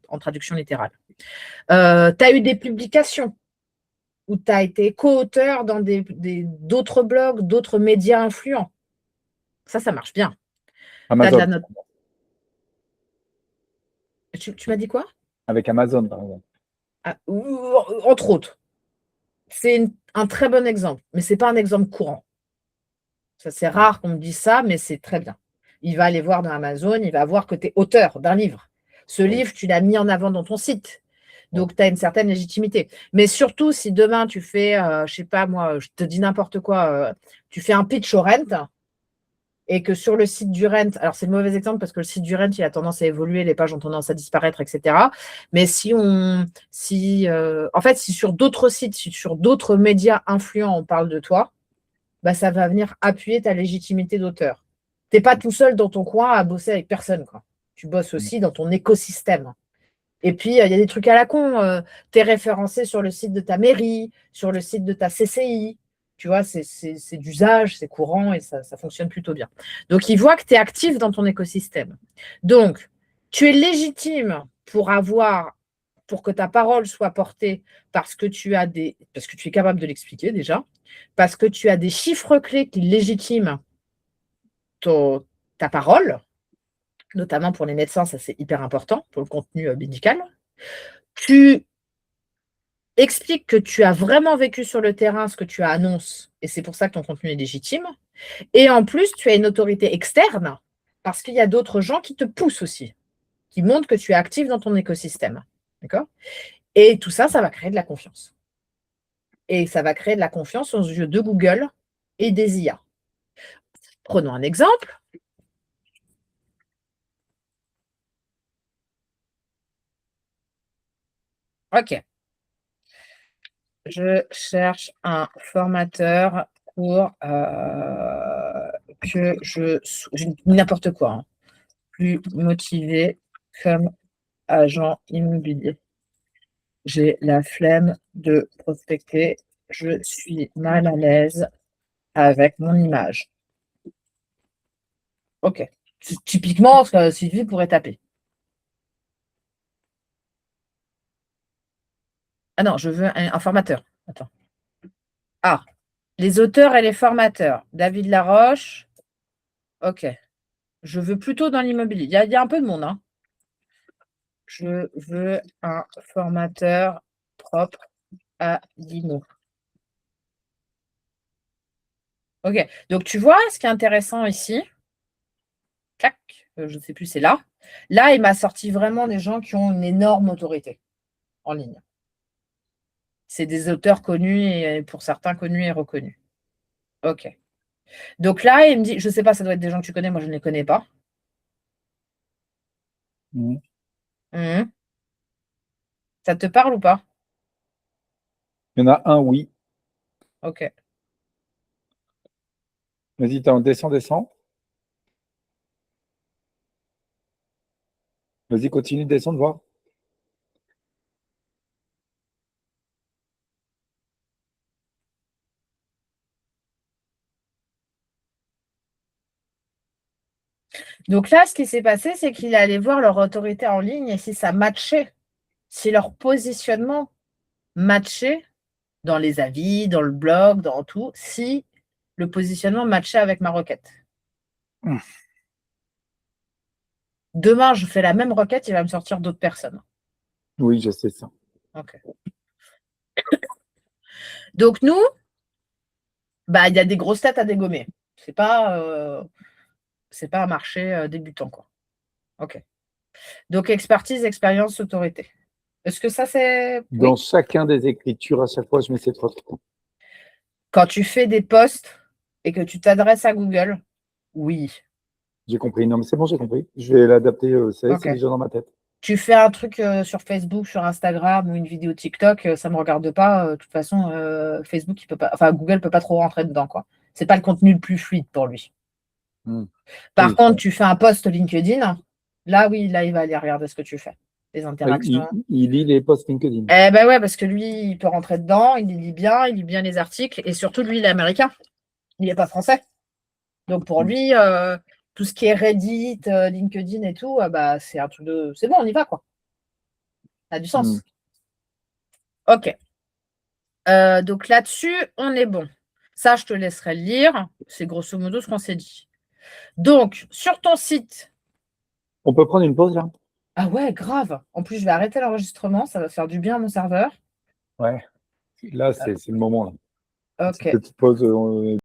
en traduction littérale. Tu as eu des publications où tu as été co-auteur dans d'autres blogs, d'autres médias influents. Ça marche bien. Amazon. Tu m'as dit quoi? Avec Amazon, par exemple. Ah, entre autres. C'est un très bon exemple, mais ce n'est pas un exemple courant. C'est rare qu'on me dise ça, mais c'est très bien. Il va aller voir dans Amazon, il va voir que tu es auteur d'un livre. Ce livre, tu l'as mis en avant dans ton site. Donc, tu as une certaine légitimité. Mais surtout, si demain, tu fais, je ne sais pas moi, je te dis n'importe quoi, tu fais un pitch au rent et que sur le site du Rent, alors c'est le mauvais exemple parce que le site du Rent, il a tendance à évoluer, les pages ont tendance à disparaître, etc. Mais en fait, si sur d'autres sites, si sur d'autres médias influents, on parle de toi, bah, ça va venir appuyer ta légitimité d'auteur. Tu n'es pas tout seul dans ton coin à bosser avec personne, quoi. Tu bosses aussi dans ton écosystème. Et puis, il y a des trucs à la con. Tu es référencé sur le site de ta mairie, sur le site de ta CCI. Tu vois, c'est d'usage, c'est courant et ça fonctionne plutôt bien. Donc, ils voient que tu es actif dans ton écosystème. Donc, tu es légitime pour que ta parole soit portée parce que tu es capable de l'expliquer déjà, parce que tu as des chiffres clés qui légitiment ta parole, notamment pour les médecins, ça c'est hyper important pour le contenu médical. Tu expliques que tu as vraiment vécu sur le terrain ce que tu annonces et c'est pour ça que ton contenu est légitime. Et en plus, tu as une autorité externe parce qu'il y a d'autres gens qui te poussent aussi, qui montrent que tu es actif dans ton écosystème. D'accord ? Et tout ça, ça va créer de la confiance. Et ça va créer de la confiance aux yeux de Google et des IA. Prenons un exemple. OK. Je cherche un formateur pour que n'importe quoi, hein, plus motivé comme agent immobilier. J'ai la flemme de prospecter, je suis mal à l'aise avec mon image. OK. Typiquement, ce que Sylvie pourrait taper. Ah non, je veux un formateur. Attends. Ah, les auteurs et les formateurs. David Laroche. OK. Je veux plutôt dans l'immobilier. Il y a un peu de monde, hein. Je veux un formateur propre à l'IMO. OK. Donc, tu vois, ce qui est intéressant ici, clac, je ne sais plus, c'est là. Là, il m'a sorti vraiment des gens qui ont une énorme autorité en ligne. C'est des auteurs connus et pour certains connus et reconnus. OK. Donc là, il me dit, je ne sais pas, ça doit être des gens que tu connais, moi je ne les connais pas. Mhm. Ça te parle ou pas? Il y en a un, oui. OK. Vas-y, descends. Vas-y, continue de descendre, voir. Donc là, ce qui s'est passé, c'est qu'il allait voir leur autorité en ligne et si ça matchait, si leur positionnement matchait dans les avis, dans le blog, dans tout, si le positionnement matchait avec ma requête. Demain, je fais la même requête, il va me sortir d'autres personnes. Oui, je sais ça. OK. Donc nous, bah, il y a des grosses têtes à dégommer. C'est pas un marché débutant, quoi. OK. Donc expertise, expérience, autorité. Est-ce que ça c'est Dans chacun des écritures, à chaque fois, je mets ces 3 trucs. Quand tu fais des posts et que tu t'adresses à Google, oui. J'ai compris. Non, mais c'est bon, j'ai compris. Je vais l'adapter. C'est OK. déjà dans ma tête. Tu fais un truc sur Facebook, sur Instagram ou une vidéo TikTok, ça ne me regarde pas. De toute façon, Facebook, il peut pas, enfin Google peut pas trop rentrer dedans, quoi. C'est pas le contenu le plus fluide pour lui. Par Oui, contre, tu fais un post LinkedIn, là oui, là il va aller regarder ce que tu fais, les interactions. Il lit les posts LinkedIn. Eh ben ouais, parce que lui, il peut rentrer dedans, il lit bien les articles, et surtout lui, il est américain, il n'est pas français. Donc pour lui, tout ce qui est Reddit, LinkedIn et tout, bah c'est un truc de. C'est bon, on y va, quoi. Ça a du sens. OK. Donc là-dessus, on est bon. Ça, je te laisserai le lire. C'est grosso modo ce qu'on s'est dit. Donc, sur ton site. On peut prendre une pause là? Ah ouais, grave. En plus, je vais arrêter l'enregistrement. Ça va faire du bien à mon serveur. Ouais. Là, c'est le moment. Là. OK. Petite pause.